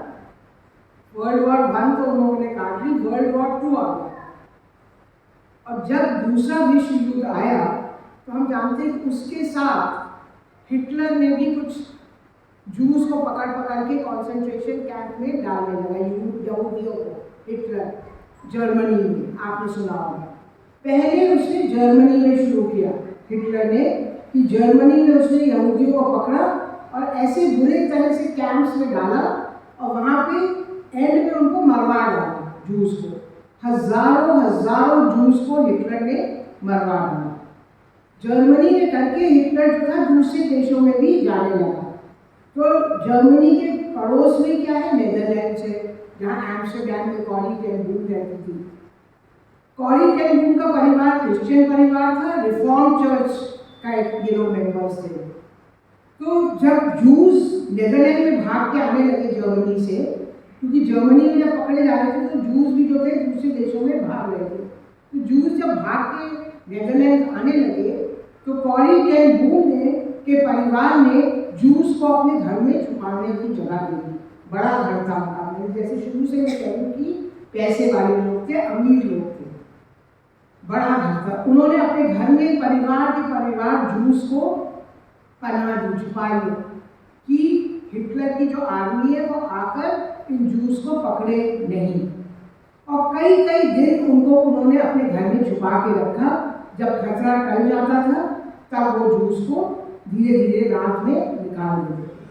वर्ल्ड वॉर 1 तो उन्होंने काट ली, वर्ल्ड वॉर 2 आ गया, और जब दूसरा विश्व युद्ध आया तो हम जानते हैं कि उसके साथ हिटलर ने भी कुछ जूस को पकड़ पकड़ के कॉन्सेंट्रेशन कैंप में डालने लगा, यहूदियों को। हिटलर जर्मनी में, आपने सुना होगा, पहले उसने जर्मनी में शुरू किया हिटलर ने, कि जर्मनी में उसने यहूदियों को पकड़ा और ऐसे बुरे तरह से कैंप्स में डाला और वहाँ पे एंड में उनको मरवा डाला जूस को। हजारों जूस को हिटलर ने मरवा डाला। जर्मनी में करके हिटलर जो था दूसरे देशों में भी जाने लगा। तो जर्मनी के पड़ोस में क्या है, नेदरलैंड्स है, जहाँ एम्स्टरडैम में कॉरी टेन बूम रहती थी। कॉरी टेन बूम का परिवार क्रिश्चियन परिवार था, रिफॉर्म चर्च का ये लोग मेंबर्स थे। तो जब जूस नेदरलैंड में भाग के आने लगे जर्मनी से, क्योंकि जर्मनी में जब पकड़े जा रहे थे तो जूस भी जो थे दूसरे देशों में भाग रहे थे। तो जूस जब भाग के नेदरलैंड आने लगे तो कॉरी टेन बूम के परिवार ने जूस को अपने घर में छुपाने की जगह दी। बड़ा घर था उनका, जैसे शुरू से मैं कह रही कि पैसे वाले लोग थे, अमीर लोग थे, बड़ा घर था। उन्होंने अपने घर में परिवार के परिवार जूस को पनाह दी, छुपा लिया कि हिटलर की जो आर्मी है वो आकर इन जूस को पकड़े नहीं। और कई दिन उनको उन्होंने अपने घर में छुपा के रखा। जब खतरा टल जाता था तब वो जूस को धीरे धीरे रात में निकाल देते थे।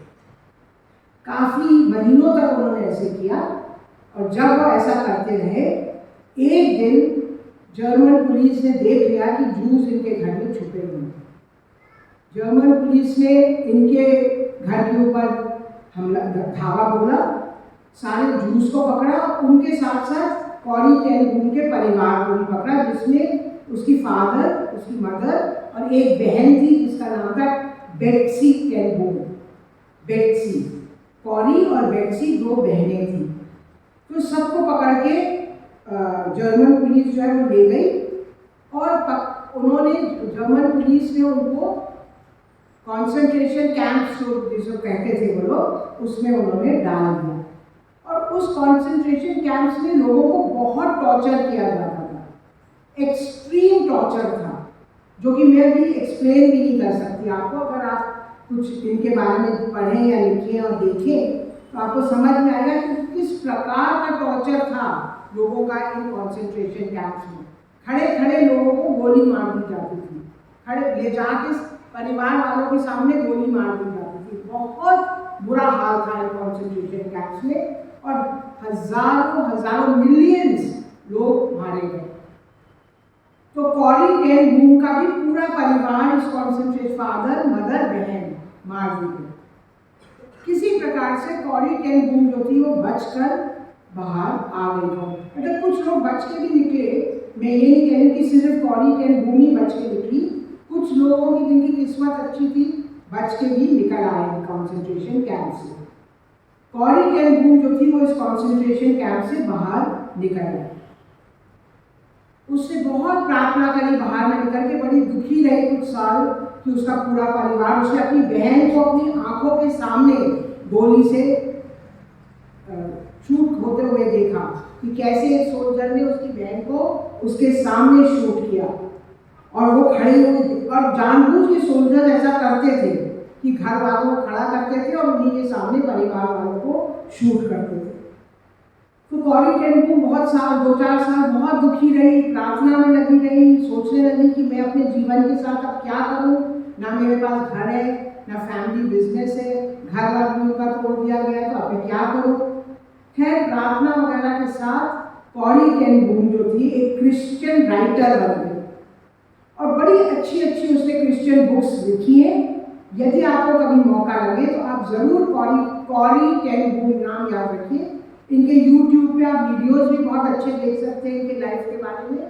काफ़ी महीनों तक उन्होंने ऐसे किया। और जब वो ऐसा करते रहे, एक दिन जर्मन पुलिस ने देख लिया कि जूस इनके घर में छुपे हुए हैं। जर्मन पुलिस ने इनके घर के ऊपर हमला धावा बोला, सारे जूस को पकड़ा। उनके साथ साथ कॉरी टेन बूम के परिवार को भी पकड़ा, जिसमें उसकी फादर, उसकी मदर और एक बहन थी जिसका नाम था Betsy ten boom. Betsy, Carry और बेट्सी दो बहनें थी। तो सबको पकड़ के जर्मन पुलिस जो है वो ले गई और उन्होंने जर्मन पुलिस ने उनको कॉन्सेंट्रेशन कैंप्स जिसको कहते थे वो लोग, उसमें उन्होंने डाल दिया। और उस कॉन्सेंट्रेशन कैंप्स में लोगों को बहुत टॉर्चर किया जाता था, एक्सट्रीम टॉर्चर था, जो कि मैं भी एक्सप्लेन भी नहीं कर सकती आपको। अगर आप कुछ इनके बारे में पढ़ें या लिखें और देखें तो आपको समझ में आएगा कि किस प्रकार का टॉर्चर था लोगों का इन कॉन्सेंट्रेशन कैंप्स में। खड़े लोगों को गोली मार दी जाती थी, खड़े ले जाके परिवार वालों के सामने गोली मार दी जाती थी। बहुत बुरा हाल था इन कॉन्सेंट्रेशन कैंप्स में और हजारों मिलियंस लोग मारे गए। तो कॉरी टेन बूम का भी पूरा परिवार इस कॉन्सेंट्रेशन, फादर, मदर, बहन मार दी गई। किसी प्रकार से कॉरी टेन बूम जो थी वो बचकर बाहर आ गई हो। मतलब कुछ लोग बच के भी निकले। मैं ये नहीं कह रही कि सिर्फ कॉरी टेन बूम ही बच के निकली, कुछ लोगों की जिनकी किस्मत अच्छी थी बच के भी निकल आए कॉन्सेंट्रेशन कैंप से। कॉरी टेन बूम जो थी वो इस कॉन्सेंट्रेशन कैंप से बाहर निकल आई। उससे बहुत प्रार्थना करी, बाहर में निकल के बड़ी दुखी रही कुछ साल कि उसका पूरा परिवार, उसने अपनी बहन को अपनी आंखों के सामने गोली से शूट होते हुए देखा कि कैसे एक सोल्जर ने उसकी बहन को उसके सामने शूट किया। और वो खड़े हुए और जानबूझ के सोल्जर ऐसा करते थे कि घर वालों को खड़ा करते थे और उन्हीं के सामने परिवार वालों को शूट करते थे। तो कॉरी टेन बूम बहुत साल, 2-4 साल बहुत दुखी रही, प्रार्थना में लगी रही, सोचने लगी कि मैं अपने जीवन के साथ अब क्या करूं। ना मेरे पास घर है, ना फैमिली बिजनेस है, घर वालों का तोड़ दिया गया, तो अब मैं क्या करूं। खैर प्रार्थना वगैरह के साथ कॉरी टेन बूम जो थी एक क्रिश्चियन राइटर बन गई और बड़ी अच्छी उसने क्रिश्चियन बुक्स लिखी है। यदि आपको कभी मौका लगे तो आप ज़रूर कॉरी टेन बूम नाम याद रखिए। इनके YouTube पे आप वीडियोस भी बहुत अच्छे देख सकते हैं इनके लाइफ के बारे में,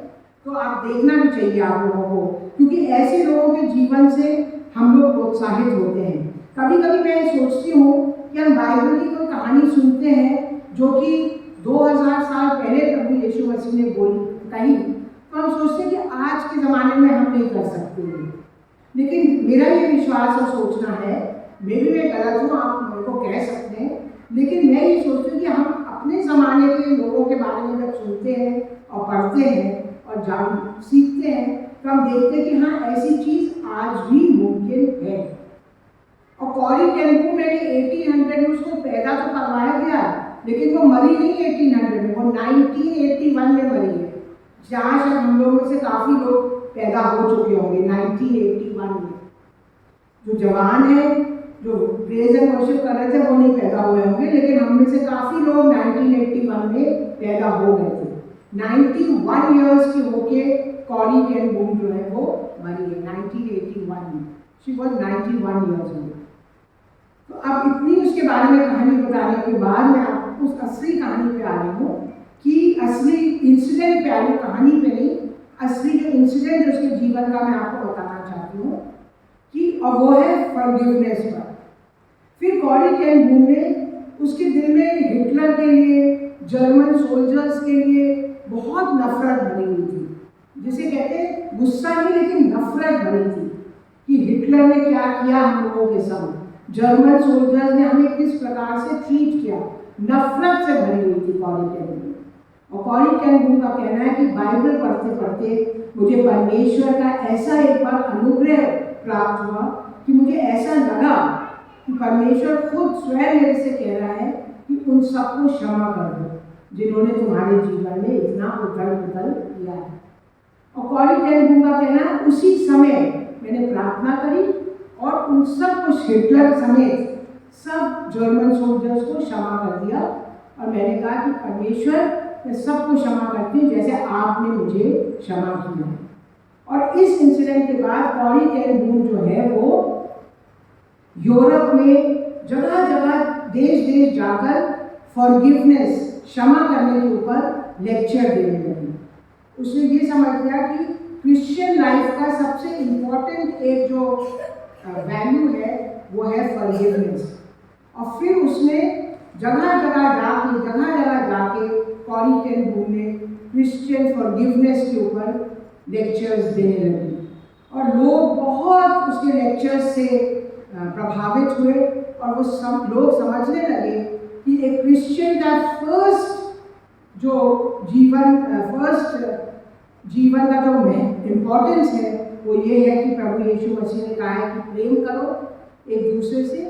तो आप देखना भी चाहिए आप लोगों को, क्योंकि ऐसे लोगों के जीवन से हम लोग प्रोत्साहित होते हैं। कभी मैं सोचती हूँ कि हम बाइबल की कोई कहानी सुनते हैं जो कि 2000 साल पहले प्रभु यीशु मसीह ने कही, तो हम सोचते हैं कि आज के ज़माने में हम नहीं कर सकते। लेकिन मेरा ये विश्वास और सोचना है, मैं गलत हूँ, आप मेरे को कह सकते हैं, लेकिन मैं ये सोचती हूँ कि हम अपने ज़माने के लोगों के बारे में जब सुनते हैं और पढ़ते हैं और सीखते हैं तो हम देखते हैं कि हाँ ऐसी चीज़ आज भी मुमकिन है। और कॉरी टेन बूम मैंने 1800 में उसको पैदा तो करवाया गया, लेकिन वो मरी नहीं 1800 में, वो 1981 में मरी है। जहाँ से हम लोगों से काफ़ी लोग पैदा हो चुके होंगे 1981 में। जो जवान है जो प्रेज एंड वर्शिप कर रहे थे वो नहीं पैदा हुए होंगे, लेकिन हम में से काफ़ी लोग 1981 में पैदा हो गए थे। 91 ईयर्स की होके कॉरी टेन बूम जो है वो मरी है 1981 में। She was 91 years old. तो अब इतनी उसके बारे में कहानी बताने के बाद मैं आपको उस असली कहानी पे आ रही हूँ कि असली इंसिडेंट पे आ रही, कहानी पे नहीं, असली जो इंसिडेंट है उसके जीवन का मैं आपको बताना चाहती हूँ कि और वो है फॉरगिवनेस पर। फिर कॉरी टेन बूम ने उसके दिल में हिटलर के लिए, जर्मन सोल्जर्स के लिए बहुत नफरत भरी हुई थी, जिसे कहते हैं गुस्सा नहीं लेकिन नफरत भरी थी कि हिटलर ने क्या किया हम लोगों के साथ, जर्मन सोल्जर्स ने हमें किस प्रकार से ट्रीट किया, नफरत से भरी हुई थी कॉरी टेन बूम। और कॉरी टेन बूम का कहना है कि बाइबल पढ़ते पढ़ते मुझे परमेश्वर का ऐसा एक बार अनुग्रह प्राप्त हुआ कि मुझे ऐसा लगा कि परमेश्वर खुद स्वयं मेरे से कह रहा है कि उन सबको क्षमा कर दो जिन्होंने तुम्हारे जीवन में इतना उथल पुथल किया है। और कॉरी टेन बूम का कहना है उसी समय मैंने प्रार्थना करी और उन सब कुछ हिटलर समेत सब जर्मन सोल्जर्स को क्षमा कर दिया और मैंने कहा कि परमेश्वर मैं सबको क्षमा करती हूँ जैसे आपने मुझे क्षमा किया है। और इस इंसिडेंट के बाद कॉरी टेन बूम जो है वो यूरोप में जगह जगह देश देश जाकर फॉरगिवनेस, क्षमा करने के ऊपर लेक्चर देने लगी। उसने ये समझ लिया कि क्रिश्चियन लाइफ का सबसे इम्पोर्टेंट एक जो वैल्यू है वो है फॉरगिवनेस। और फिर उसने जगह जगह जाके कॉरी टेन बूम ने क्रिश्चियन फॉरगिवनेस के ऊपर लेक्चर्स देने लगी और लोग बहुत उसके लेक्चर्स से प्रभावित हुए और वो सब लोग समझने लगे कि एक क्रिश्चियन का फर्स्ट जीवन का जो इम्पोर्टेंस है वो ये है कि प्रभु यीशु मसीह ने कहा है कि प्रेम करो एक दूसरे से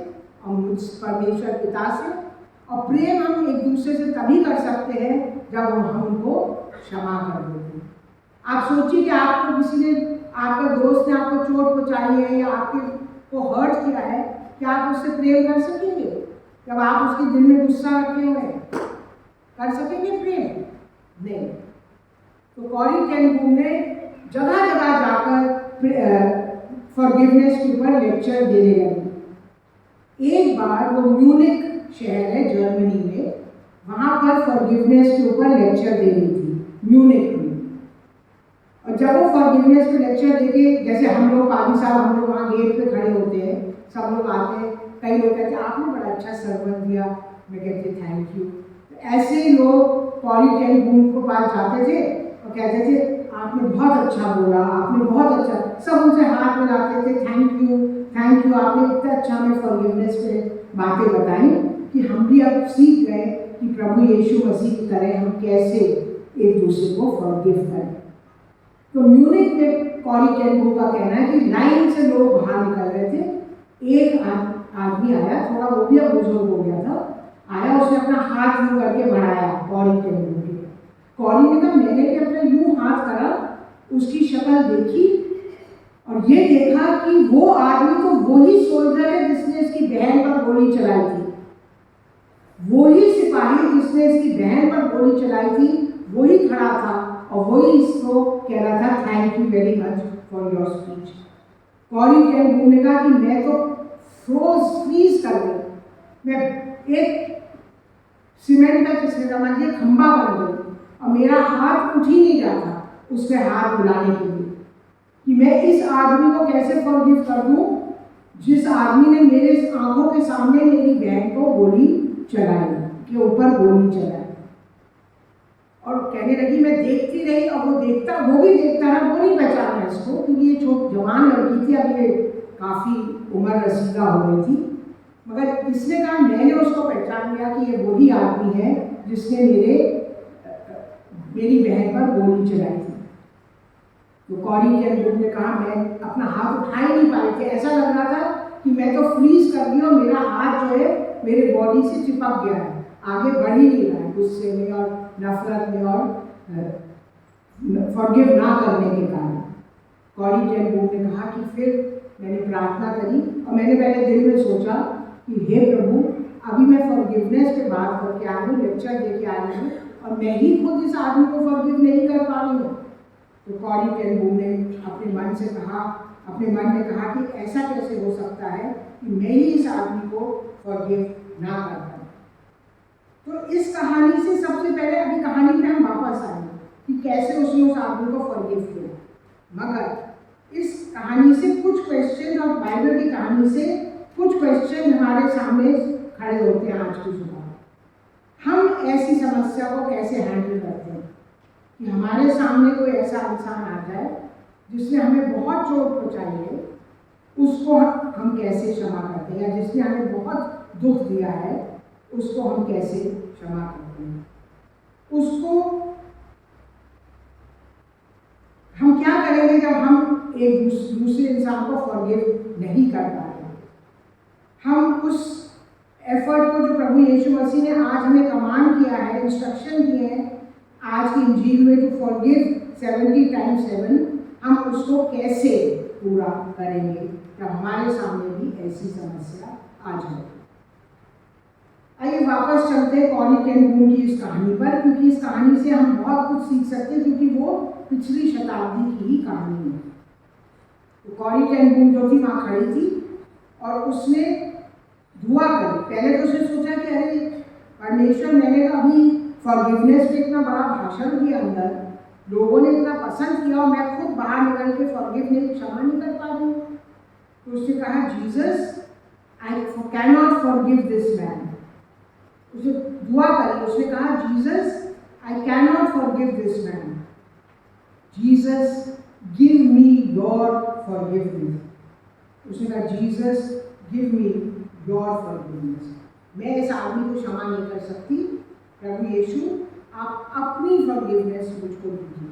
और परमेश्वर पिता से, और प्रेम हम एक दूसरे से तभी कर सकते हैं जब हम उनको क्षमा कर देते हैं। आप सोचिए कि आपको किसी ने, आपका दोस्त ने आपको चोट पहुँचाई है या आपके को हर्ट किया है, क्या आप उससे प्रेम कर सकेंगे जब आप उसके दिल में गुस्सा रखे हुए हैं? कर सकेंगे प्रेम? नहीं। तो कॉरी टेन बूम ने जगह जगह जाकर फॉरगिवनेस के ऊपर लेक्चर देने लगी। एक बार वो म्यूनिक शहर है जर्मनी में, वहाँ पर फॉरगिवनेस के ऊपर लेक्चर दे रही थी म्यूनिक में। और जब वो फॉरगिवनेस पे लेक्चर देके, जैसे हम लोग पादी साहब हम लोग वहाँ गेट पे खड़े होते हैं, सब लोग आते हैं, कई लोग कहते हैं आपने बड़ा अच्छा सर्मन दिया, मैं कहती थैंक यू। ऐसे ही लोग कॉरी टेन बूम को पास जाते थे और कहते थे आपने बहुत अच्छा बोला, आपने बहुत अच्छा, सब उनसे हाथ मिलाते थे, थैंक यू आपने इतना अच्छा हमें फॉरगिवनेस पे बातें बताई कि हम भी अब सीख गए कि प्रभु यीशु मसीह की तरह हम कैसे एक दूसरे को फॉरगिव करें। तो म्यूनिक में कॉरी टेन बूम का कहना है कि लाइन से लोग बाहर निकल रहे थे। एक आदमी आया, थोड़ा वो भी अब बुजुर्ग हो गया था, आया, उसने अपना हाथ यूँ करके बढ़ाया कॉरी टेन बूम के। कॉरी ने कहा मैंने भी अपना यूँ हाथ करा, उसकी शक्ल देखी और ये देखा कि वो आदमी तो वही सोल्जर है जिसने इसकी बहन पर गोली चलाई थी, वही सिपाही जिसने इसकी बहन पर गोली चलाई थी, वही खड़ा था और वही इसको कह रहा था thank you very much for your speech. Carry ten boom ने कहा कि मैं तो फ्रीज कर गई, मैं एक सीमेंट का जिसने समझिए खंबा बन गई और मेरा हाथ उठ ही नहीं जाता उसके हाथ बुलाने के लिए कि मैं इस आदमी को कैसे फॉरगिव कर दूं जिस आदमी ने मेरे आंखों के सामने मेरी बहन को गोली चलाई, के ऊपर गोली चलाई। और कहने लगी मैं देखती रही और वो भी देखता रहा, वो नहीं पहचाना इसको क्योंकि ये छोटी जवान लड़की थी, अब ये काफ़ी उम्र रसीदा हो गई थी, मगर इसने कहा मैंने उसको पहचान लिया कि ये वही आदमी है जिसने मेरी बहन पर गोली चलाई थी। तो कॉरी टेन बूम ने कहा मैं अपना हाथ उठा ही नहीं पाई थी, ऐसा लग रहा था कि मैं तो फ्रीज कर गई और मेरा हाथ जो है मेरे बॉडी से चिपक गया है, आगे बढ़ ही नहीं रहा है गुस्से में और नफरत में और फॉरगिव ना करने के कारण। कॉरी टेन बूम ने कहा कि फिर मैंने प्रार्थना करी और मैंने पहले दिल में सोचा कि हे प्रभु, अभी मैं फॉरगिवनेस पे बात करके आ रही हूँ, लेक्चर दे के आ रही हूँ और मैं ही खुद इस आदमी को फॉरगिव नहीं कर पा रही हूँ। तो कॉरी टेन बूम ने अपने मन में कहा कि ऐसा कैसे हो सकता है कि मैं ही इस आदमी को फॉरगिव ना कर पाऊँ। तो इस कहानी से सबसे पहले अभी कहानी में हम वापस आए कि कैसे उसने उस आदमी को फॉरगिव किया। मगर इस कहानी से कुछ क्वेश्चन और बाइबल की कहानी से कुछ क्वेश्चन हमारे सामने खड़े होते हैं आज की सुबह। हम ऐसी समस्या को कैसे हैंडल करते हैं कि हमारे सामने कोई ऐसा इंसान आ जाए जिसने हमें बहुत चोट पहुँचाई है, उसको हम कैसे क्षमा करते हैं, या जिसने हमें बहुत दुख दिया है उसको हम कैसे क्षमा करते हैं। उसको हम क्या करेंगे जब हम एक दूसरे इंसान को फॉरगिव नहीं कर पा रहे। हम उस एफर्ट को जो प्रभु यीशु मसीह ने आज हमें कमांड किया है, इंस्ट्रक्शन दिए हैं आज की इंजील में, टू फॉरगिव 70 times 7, हम उसको कैसे पूरा करेंगे जब हमारे सामने भी ऐसी समस्या आ जाए। आइए वापस चलते हैं कॉरी टेन बूम की इस कहानी पर, क्योंकि इस कहानी से हम बहुत कुछ सीख सकते हैं, क्योंकि वो पिछली शताब्दी की ही कहानी है। तो कॉरी टेन बूम जो थी वहाँ खड़ी थी और उसने दुआ करी। पहले तो उसने सोचा कि अरे परमेश्वर, मैंने अभी फॉरगिवनेस पे इतना बड़ा भाषण दिया, अंदर लोगों ने इतना पसंद किया और मैं खुद बाहर निकल के क्षमा नहीं कर पा रही हूँ। तो उसने कहा, Jesus, I can not forgive this man. उसने दुआ करी, उसने कहा, Jesus, I can not forgive this man, Jesus give me your forgiveness. उसने कहा, Jesus give me your forgiveness. मैं इस आदमी को क्षमा नहीं कर सकती, प्रभु यीशु आप अपनी फॉरगिवनेस मुझको दीजिए।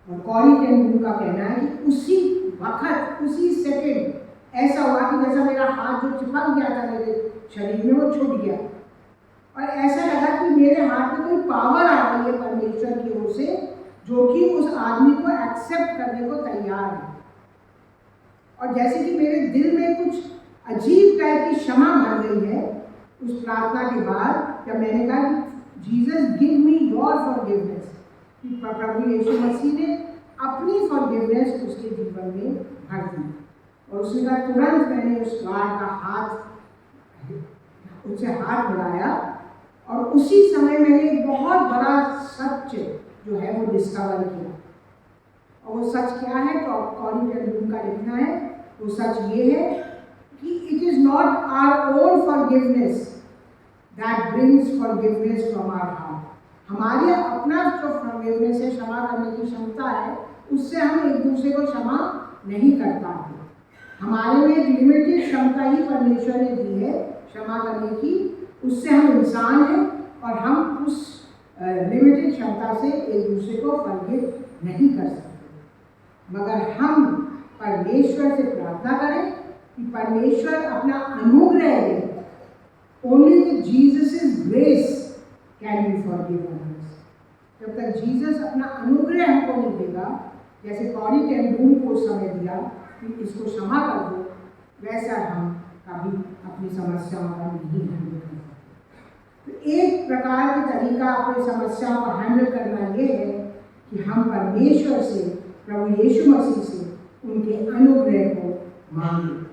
और कॉरी टेन बूम का कहना है कि उसी वक्त, उसी सेकंड ऐसा हुआ कि जैसा मेरा हाथ जो चिपक गया था मेरे शरीर में वो छूट गया और ऐसा लगा कि मेरे हाथ में कोई पावर आ गई है परमेश्वर की ओर से, जो कि उस आदमी को एक्सेप्ट करने को तैयार है। और जैसे कि मेरे दिल में कुछ अजीब टाइप की क्षमा भर गई है उस प्रार्थना के बाद, जब मैंने कहा कि Jesus give me your forgiveness, कि प्रभु यीशु मसीह ने अपनी फॉरगिवनेस उसके जीवन में भर दी। और उसने कहा, तुरंत मैंने उस गार्ड का उससे हाथ मिलाया और उसी समय मैंने एक बहुत बड़ा सच जो है वो डिस्कवर किया। और वो सच क्या है? तो कॉरी टेन बूम का लिखना है, वो सच ये है कि it is not our own forgiveness that brings forgiveness from our heart. हमारे अपना जो फॉरगिवनेस है, क्षमा करने की क्षमता है, उससे हम एक दूसरे को क्षमा नहीं कर पाते। हमारे में एक लिमिटेड क्षमता ही परमेश्वर ने दी है क्षमा करने की, उससे हम इंसान हैं और हम उस लिमिटेड क्षमता से एक दूसरे को फॉरगिव नहीं कर सकते। मगर हम परमेश्वर से प्रार्थना करें कि परमेश्वर अपना अनुग्रह दे। Only with Jesus grace can we forgive others. जब तक जीसस अपना अनुग्रह हमको नहीं देगा, जैसे कॉरी टेन बूम को समय दिया कि इसको क्षमा कर दो, वैसा हम कभी अपनी समस्याओं का नहीं हैंडल कर सकते। तो एक प्रकार का तरीका अपनी समस्याओं को हैंडल करना ये है कि हम परमेश्वर से, प्रभु यीशु मसीह से उनके अनुग्रह को मांगे।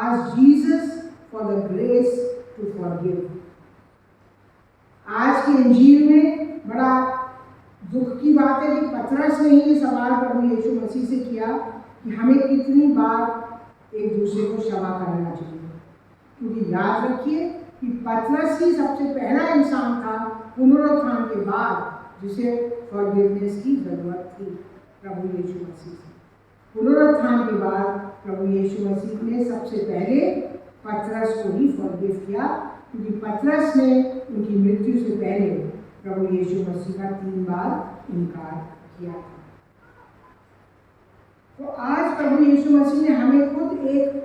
Ask Jesus for the grace to forgive। आज की इंजील में बड़ा दुख की बात है कि पतरस ने ही सवाल प्रभु यीशु मसीह से किया कि हमें कितनी बार एक दूसरे को क्षमा करना चाहिए। क्योंकि याद रखिए कि पतरस ही सबसे पहला इंसान था पुनरुत्थान के बाद जिसे फॉरगिवनेस की जरूरत थी प्रभु यीशु मसीह से। पुनरुत्थान के बाद प्रभु यीशु मसीह ने सबसे पहले पतरस को ही फॉरगिव किया, क्योंकि पतरस ने उनकी मृत्यु से पहले प्रभु यीशु मसीह का 3 बार इनकार किया था। तो आज प्रभु यीशु मसीह ने हमें खुद एक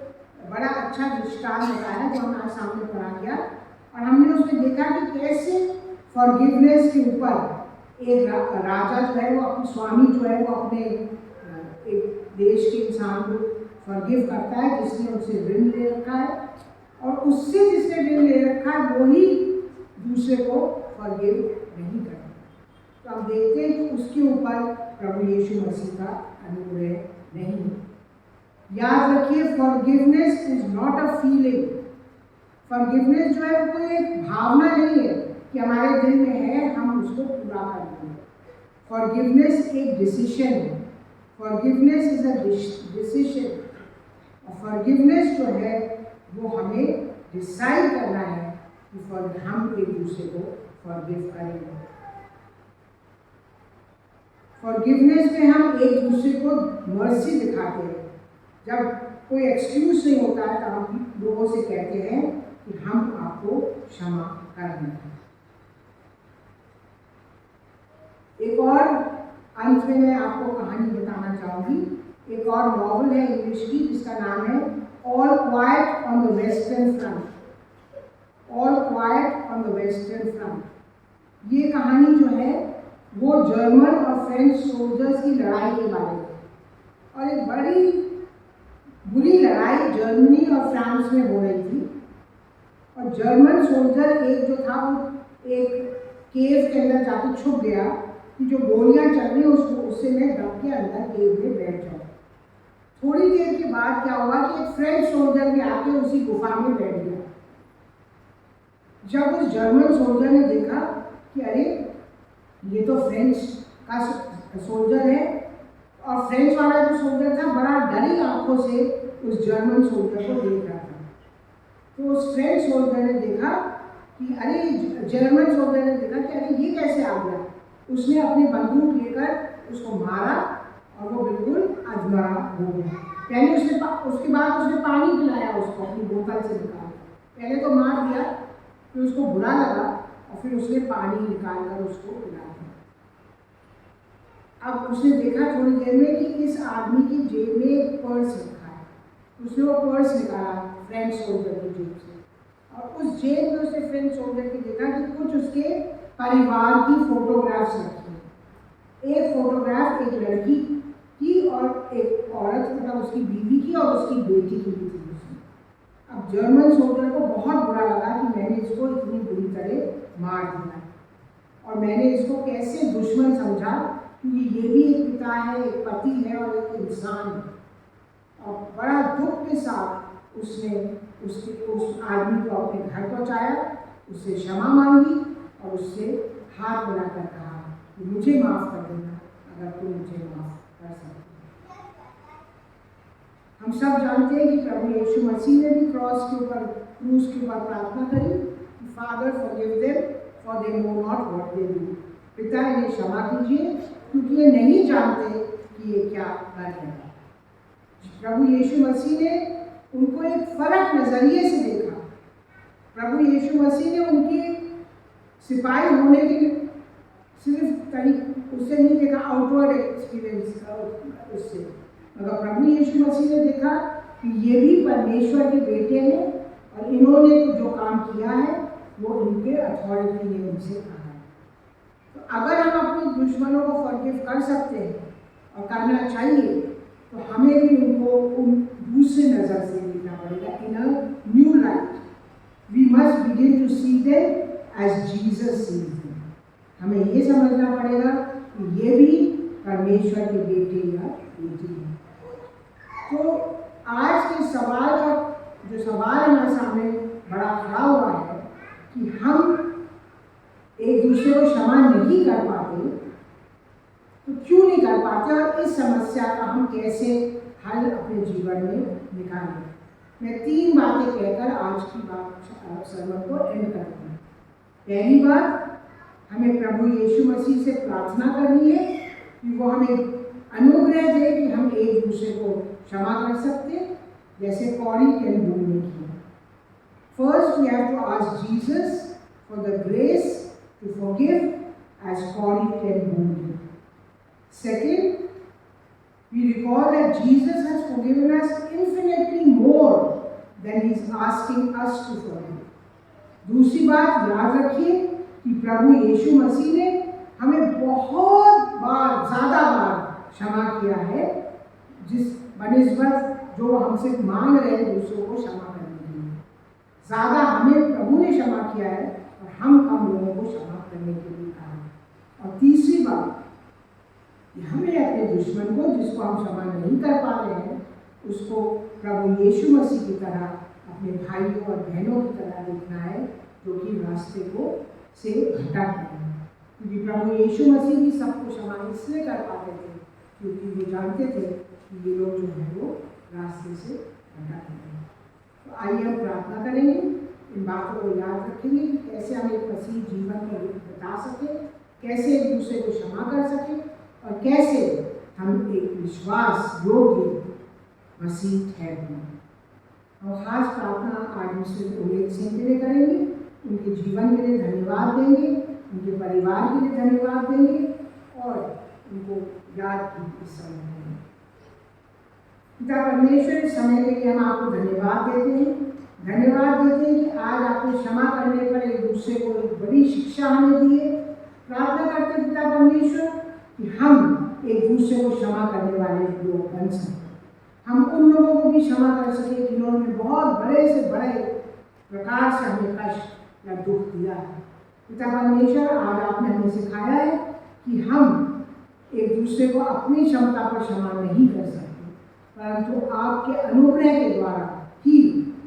बड़ा अच्छा दृष्टांत बताया जो हमारे सामने पढ़ा गया, और हमने उसमें देखा कि कैसे फॉरगिवनेस के ऊपर एक राजा जो है वो अपने स्वामी जो है वो अपने एक देश के इंसान को फॉरगिव करता है जिसने उससे ऋण ले रखा है, और उससे जिसने ऋण ले रखा है वही दूसरे को फॉरगिव नहीं करता। तो हम देखते हैं कि उसके ऊपर प्रभु यीशु मसीह का अनुग्रह नहीं है। याद रखिए, forgiveness is not a feeling. Forgiveness जो है वो कोई एक भावना नहीं है कि हमारे दिल में है हम उसको पूरा कर देंगे। फॉरगिवनेस एक डिसीजन है। Forgiveness is a decision. और फॉरगिवनेस जो है वो हमें डिसाइड करना है कि हम एक दूसरे को फॉरगिव करेंगे। फॉरगिवनेस में हम एक दूसरे को मर्सी दिखाते हैं। जब कोई एक्सक्यूज नहीं होता है तो हम लोगों से कहते हैं कि हम आपको क्षमा कर देंगे। एक और अंत में मैं आपको कहानी बताना चाहूँगी। एक और नॉवल है इंग्लिश की जिसका नाम है all quite on the western front. All quite on the western front. ये कहानी जो है वो जर्मन और फ्रेंच सोल्जर्स की लड़ाई के बारे में, और एक बड़ी बुरी लड़ाई जर्मनी और फ्रांस में हो रही थी। और जर्मन सोल्जर एक जो था वो एक केव के अंदर जाकर छुप गया कि जो गोलियां चल रही उसको उससे मैं दब के अंदर केव में बैठ जाऊँ। थोड़ी देर के बाद क्या हुआ कि एक फ्रेंच सोल्जर भी आके उसी गुफा में बैठ गया। जब उस जर्मन सोल्जर ने देखा कि अरे ये तो फ्रेंच का सोल्जर है, और फ्रेंच वाला जो सोल्जर था बड़ा डरी आंखों से उस जर्मन सोल्जर को देख रहा था। तो उस फ्रेंच सोल्जर ने देखा कि अरे जर्मन सोल्जर ने देखा कि अरे ये कैसे आ गया। उसने अपनी बंदूक लेकर उसको मारा और वो बिल्कुल अधमरा हो गया। पहले उसके बाद उसने पानी पिलाया उसको अपनी बोतल से निकाल। पहले तो मार दिया, फिर उसको बुरा लगा और फिर उसने पानी निकाल कर उसको पिला दिया। अब उसने देखा थोड़ी देर में कि इस आदमी की जेब में एक पर्स रखा है। उसने वो पर्स निकाला फ्रेंच सोल्जर की जेब से, और उस जेब में उसने फ्रेंच सोल्जर की देखा कि कुछ उसके परिवार की फोटोग्राफ्स रखी हैं। एक फोटोग्राफ एक लड़की की और एक औरत, मतलब उसकी बीवी की और उसकी बेटी की भी थी उसमें। अब जर्मन सोल्जर को बहुत बुरा लगा कि मैंने इसको इतनी बुरी तरह मार दिया, और मैंने इसको कैसे दुश्मन समझा, क्योंकि ये भी एक पिता है, एक पति है और एक इंसान है। और बड़ा दुख के साथ उसने उस आदमी को अपने घर पहुंचाया, उससे क्षमा मांगी और उससे हाथ मिलाकर कहा कि मुझे माफ़ कर देना अगर तुम मुझे माफ़ कर सकते। हम सब जानते हैं कि प्रभु यीशु मसीह ने भी क्रूस के ऊपर प्रार्थना करी कि father forgive them for they know not what they do. पिता इन्हें क्षमा कीजिए क्योंकि ये नहीं जानते कि ये क्या कर रहे हैं। प्रभु यीशु मसीह ने उनको एक फर्क नजरिए से देखा। प्रभु यीशु मसीह ने उनकी सिपाही होने की सिर्फ उससे नहीं देखा, आउटवर्ड एक्सपीरियंस का उससे, मगर प्रभु यीशु मसीह ने देखा कि ये भी परमेश्वर के बेटे हैं और इन्होंने जो काम किया है वो इनके अथॉरिटी ने उनसे कहा है। तो अगर हम अपने दुश्मनों को फॉरगिव कर सकते हैं और करना चाहिए, तो हमें भी उनको उन दूसरे नज़र से देखना पड़ेगा, in a new light. We must begin to see them as Jesus sees them. हमें ये समझना पड़ेगा कि ये भी परमेश्वर के बेटे या बेटी हैं। तो आज के सवाल का जो सवाल हमारे सामने बड़ा खड़ा हुआ है कि हम एक दूसरे को क्षमा नहीं कर पाते, तो क्यों नहीं कर पाते, और इस समस्या का हम कैसे हल अपने जीवन में निकालें। मैं 3 बातें कहकर आज की सर्मन को एंड करती हूँ। पहली बात, हमें प्रभु यीशु मसीह से प्रार्थना करनी है कि वो हमें अनुग्रह दे कि हम एक दूसरे को क्षमा कर सकते, जैसे कौड़ी टेनबूल ने किया। First we have to ask Jesus for the grace to forgive as Corrie ten Boom did. Second, we recall that Jesus has forgiven us infinitely more than he is asking us to forgive. दूसरी बात याद रखिए कि प्रभु यीशु मसीह ने हमें बहुत बार, ज़्यादा बार क्षमा किया है, जिस बनिस्बत जो हमसे मांग रहे हैं दूसरों को क्षमा करने के लिए। ज़्यादा हमें प्रभु ने क्षमा किया है और हम कम लोगों को क्षमा करने के लिए कहा है। और तीसरी बात, हमें अपने दुश्मन को, जिसको हम क्षमा नहीं कर पा रहे हैं, उसको प्रभु यीशु मसीह की तरह अपने भाइयों और बहनों की तरह देखना है, जो कि रास्ते को से भटक रहे हैं। क्योंकि प्रभु यीशु मसीह भी सबको क्षमा इसलिए कर पाते थे क्योंकि वो जानते थे कि ये लोग जो हैं वो रास्ते से भटक रहे हैं। तो आइए हम प्रार्थना करेंगे, इन बातों को याद रखेंगे कि कैसे हम एक मसीह जीवन को बता सकें, कैसे एक दूसरे को क्षमा कर सकें और कैसे हम एक विश्वास योग्य मसीह ठहरें। हम खास प्रार्थना आज मिस्टर उमेद सिंह के लिए करेंगे, उनके जीवन के लिए धन्यवाद देंगे, उनके परिवार के लिए धन्यवाद देंगे और उनको याद भी इस समय देंगे। पिता परमेश्वर, इस समय के लिए हम आपको धन्यवाद देते हैं। धन्यवाद देते हैं कि आज आपने क्षमा करने पर एक दूसरे को एक बड़ी शिक्षा हमें दी है। प्रार्थना करते हैं पिता परमेश्वर कि हम एक दूसरे को क्षमा करने वाले लोग बन सकें। हम उन लोगों को भी क्षमा कर सकें जिन्होंने बहुत बड़े से बड़े प्रकार से हमें कष्ट या दुख दिया है। पिता परमेश्वर, आज आपने हमें सिखाया है कि हम एक दूसरे को अपनी क्षमता पर क्षमा नहीं कर सकते, परंतु आपके अनुग्रह के द्वारा ही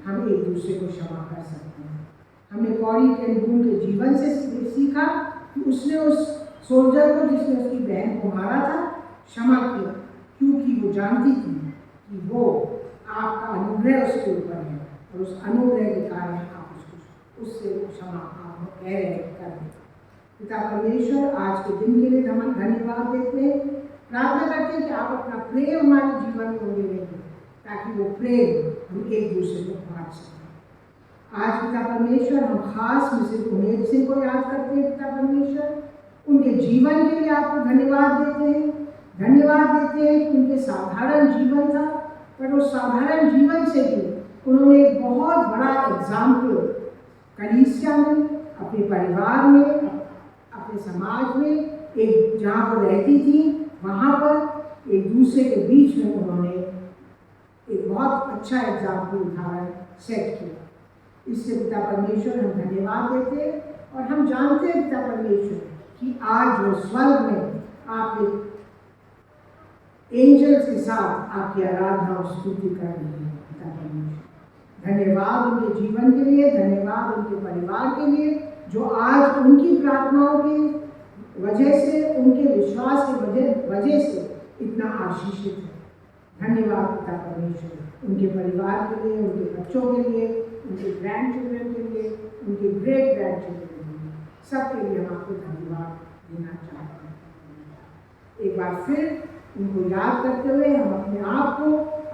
हम एक दूसरे को क्षमा कर सकते हैं। हमने कॉरी टेन बून के जीवन से सीखा कि उसने उस सोल्जर को, जिसने उसकी बहन को मारा था, क्षमा किया, क्योंकि वो जानती थी कि वो आपका अनुग्रह उसके ऊपर है और उस अनुग्रह के कारण आप उससे क्षमा आप कह रहे कर दें। पिता परमेश्वर, आज के दिन के लिए हम धन्यवाद देते हैं। प्रार्थना करते हैं कि आप अपना प्रेम हमारे जीवन में उड़े रहेंगे, ताकि वो प्रेम हम एक दूसरे को बांट सकें। आज पिता परमेश्वर, हम खास मिसेज उमेद सिंह को याद करते हैं। पिता परमेश्वर, उनके जीवन के लिए आपको धन्यवाद देते हैं। धन्यवाद देते हैं कि उनके साधारण जीवन था, पर उस साधारण जीवन से भी उन्होंने एक बहुत बड़ा एग्जाम्पल कलीसिया में, अपने परिवार में, अपने समाज में, एक जहाँ वो रहती थी वहाँ पर एक दूसरे के बीच में उन्होंने एक बहुत अच्छा एग्जाम्पल उदाहरण सेट किया। इससे पिता परमेश्वर हम धन्यवाद देते हैं और हम जानते हैं पिता परमेश्वर कि आज वो स्वर्ग में आप एक एंजल्स के साथ आपकी आराधना और स्तुति कर रही है। पिता परमेश्वर, धन्यवाद उनके जीवन के लिए, धन्यवाद उनके परिवार के लिए, जो आज उनकी प्रार्थनाओं की वजह से, उनके विश्वास की वजह से इतना आशीषित है। धन्यवाद पिता परमेश्वर, उनके परिवार के लिए, उनके बच्चों के लिए, उनके ग्रैंड चिल्ड्रन के लिए, उनके ग्रेट ग्रैंड चिल्ड्रन के लिए, सबके लिए हम आपको धन्यवाद देना चाहते हैं। एक बार फिर उनको याद करते हुए हम अपने आप को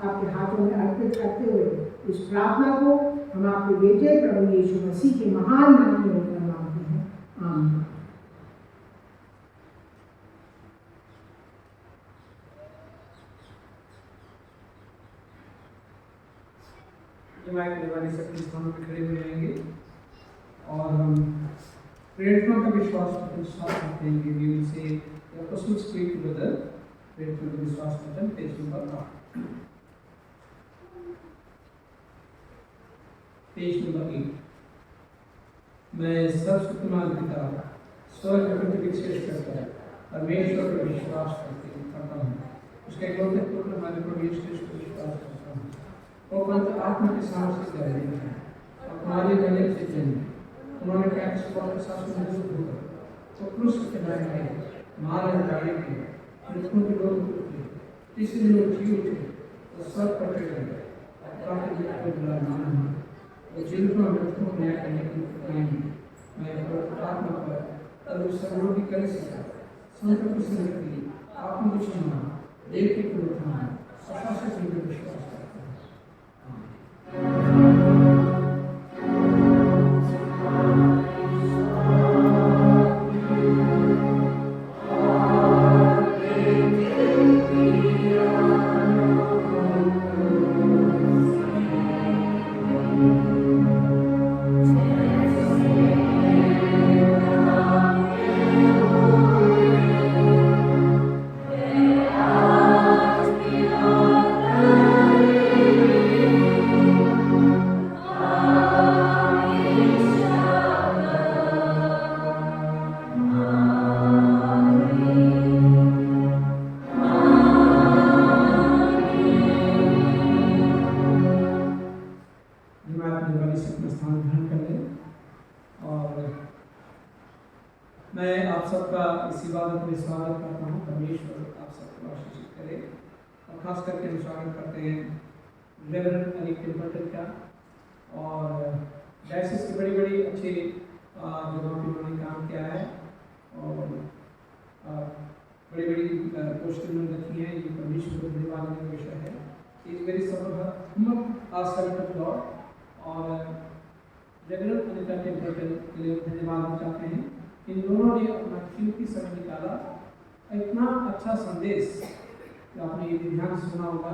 आपके हाथों में अर्पित करते हुए इस प्रार्थना को हम आपके बेटे प्रभु यीशु मसीह के महान नाम में होकर मांगते हैं। आमीन। वाली सब स्थानों पर खड़े हुए रहेंगे और हम प्रेरणा का विश्वास करते हैं कि we will say apostle speak together. प्रेरणा का विश्वास वचन पेज नंबर 8, पेज नंबर 8। मैं सर्वशक्तिमान पिता स्वर्ग प्रकृति विशेष करता है परमेश्वर पर विश्वास करता हूँ, उसके इकलौते पुत्र हमारे प्रभु यीशु क्रिस्त पर विश्वास करता हूँ। वो पवित्र आत्मा के सामने से गए और तुम्हारे गले से जन्मे, उन्होंने कैक्स के साथ मजबूत होकर तो क्रूस के किनारे गए, मार डाले गए, मृतकों के लोग उठे, तीसरे लोग जी उठे और सब पकड़े गए और काफी जीत को बुला माना और जिनको मृतकों न्याय करने की उठाएंगे। मैं पवित्र आत्मा पर तब उस सर्वरोगी कर सका संत की संगति आत्म को क्षमा देव की पुनरुत्थान सफा से जीवन विश्वास करता हूँ। Amen. मैं आप सबका इस इबादत में स्वागत करता हूँ। परमेश्वर आप सबको आशीषित करे। और ख़ास करके हम स्वागत करते हैं रेवरेंड अनिक टेम्पल्टन का और डायसिस की बड़ी अच्छी जगहों पर उन्होंने काम किया है और बड़ी पोस्ट उन्होंने रखी हैं। ये परमेश्वर को धन्यवाद देने का विषय है। इस मेरी सर्वप्रथम सर्वेंट ऑफ गॉड और रेवरेंड अनिका टेम्पल्टन के लिए धन्यवाद चाहते हैं। इन दोनों ने अपना कीमती समय निकाला। इतना अच्छा संदेश जो आपने ये ध्यान से सुना होगा।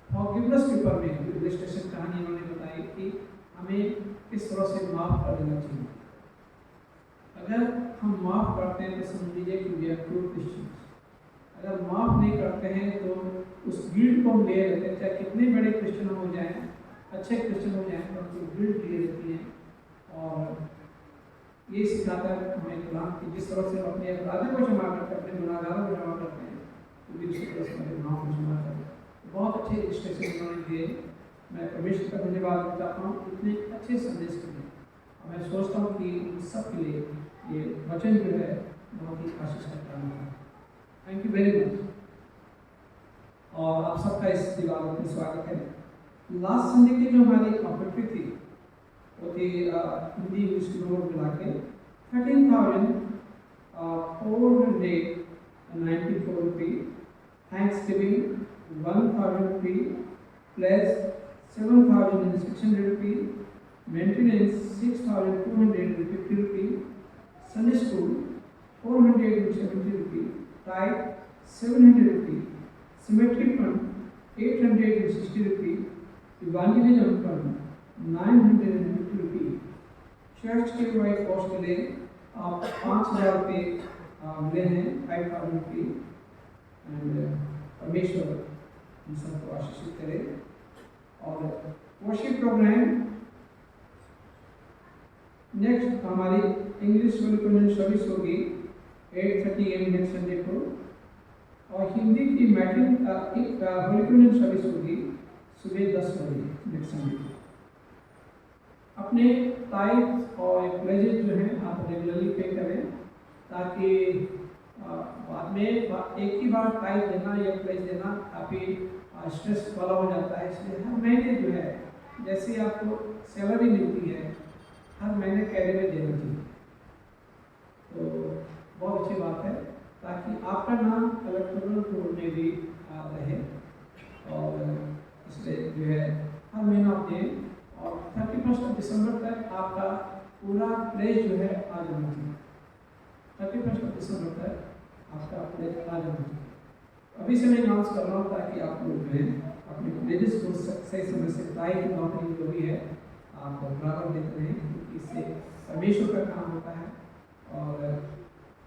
फॉरगिवनेस के ऊपर में इलस्ट्रेशन कहानी इन्होंने बताई कि हमें किस तरह से माफ़ कर देना चाहिए। अगर हम माफ़ करते हैं तो समझ लीजिए कि वी आर ट्रू क्रिश्चियंस। अगर माफ़ नहीं करते हैं तो उस गिल्ट को हम ले लेते हैं। चाहे कितने बड़े क्रिश्चियन हो जाएं, अच्छे क्रिश्चियन हो जाएं, तो उनको गिल्ट ले लेती हैं। और ये सिखाता है हमें कलाम कि जिस तरह से हम अपने अपराधों को क्षमा करते हैं, अपने गुनाहगारों को क्षमा करते हैं, तो भी उसी तरह से हमारे गुनाहों को क्षमा करते हैं। बहुत अच्छे इलस्ट्रेशन उन्होंने दिए। मैं परमेश्वर का धन्यवाद चाहता हूँ इतने अच्छे संदेश के लिए। और मैं सोचता हूँ कि सब के लिए ये वचन जो है बहुत ही आशीष का काम है। Thank you very much. और आप सबका इस इबादत में स्वागत है। लास्ट संडे की जो हमारी ऑफरिंग थी वो थी हिंदी इंग्लिश दोनों मिला के 13,494 रुपये, थैंक्स गिविंग 1,000 रुपये, प्लस 7,600 रुपये, मेंटेनेंस 6,250 रुपये, संडे स्कूल 470 रुपये, टाइप 700 रुपये, सिमेट्री फंड 860 रुपये, इवांजलिज्म फंड 950 रुपये। चर्च के वाइट कॉस्ट के लिए आप 5,000 रुपये मिले हैं, 5,000 रुपये। एंड परमेश्वर इन सबको आशीषित करे। और वर्शिप प्रोग्राम नेक्स्ट हमारी इंग्लिश होली सर्विस होगी 8:30 AM नेक्स्ट संडे को। और हिंदी की मैट्रिक एक होली सर्विस होगी सुबह 10 बजे नेक्स्ट संडे को। अपने टाइप और प्लेजेस जो हैं आप रेगुलरली पे करें, ताकि बाद में एक ही बार टाइप देना या प्लेज देना काफ़ी स्ट्रेस वाला हो जाता है। इसलिए हर महीने जो है जैसे आपको सैलरी मिलती है हर महीने कैरे में देना चाहिए। तो बहुत अच्छी बात है ताकि आपका नाम इलेक्टोरल रोल में भी रहे। और इसलिए जो है हर महीना आप दें और 31 दिसंबर तक आपका पूरा प्लेज जो है आ जाना चाहिए। 31 दिसंबर तक आपका प्लेज आ जाना चाहिए। अभी से मैं अनाउंस कर रहा हूँ ताकि आप लोग जो है अपने प्लेजेस को सही समय से टाइप नौकरी जो भी है आप बराबर देते रहें, क्योंकि इससे परमेश्वर का काम होता है। और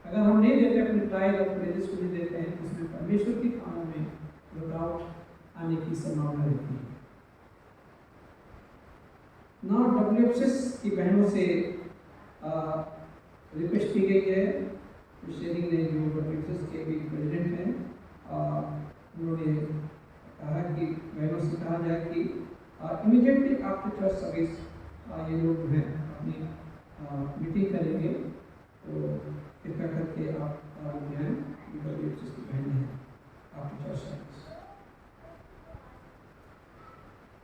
अगर हम नहीं देते अपने टाइप और प्लेजेस को नहीं देते हैं तो उसमें परमेश्वर के कामों में रुकावट आने की संभावना रहती है। ना WFS की बहनों से रिक्वेस्ट की गई है। शेरिंग ने जो WFS के भी प्रेसिडेंट हैं उन्होंने कहा कि बहनों से कहा जाए कि इमीडिएटली आफ्टर चर्च सर्विस ये लोग हैं अपनी मीटिंग करेंगे। तो कृपया करके आप जो है WFS की बहन हैं आफ्टर चर्च सर्विस।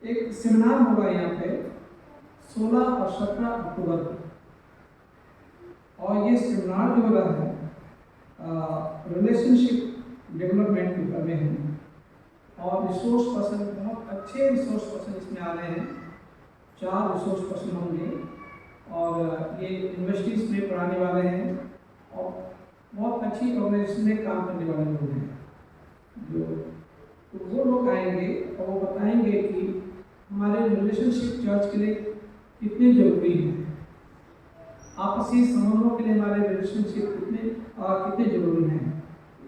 एक सेमिनार होगा यहाँ पे 16 और 17 अक्टूबर को। और ये सेमिनार जो हो रहा है रिलेशनशिप डेवलपमेंट के ऊपर में है। और रिसोर्स पर्सन बहुत अच्छे रिसोर्स पर्सन इसमें आ रहे हैं। 4 रिसोर्स पर्सन होंगे और ये यूनिवर्सिटीज़ में पढ़ाने वाले हैं और बहुत अच्छी ऑर्गेनाइजेशन में काम करने वाले लोग हैं। तो वो लोग आएंगे और वो बताएंगे कि हमारे रिलेशनशिप चर्च के लिए कितने जरूरी हैं। आपसी संबंधों के लिए हमारे रिलेशनशिप कितने जरूरी हैं।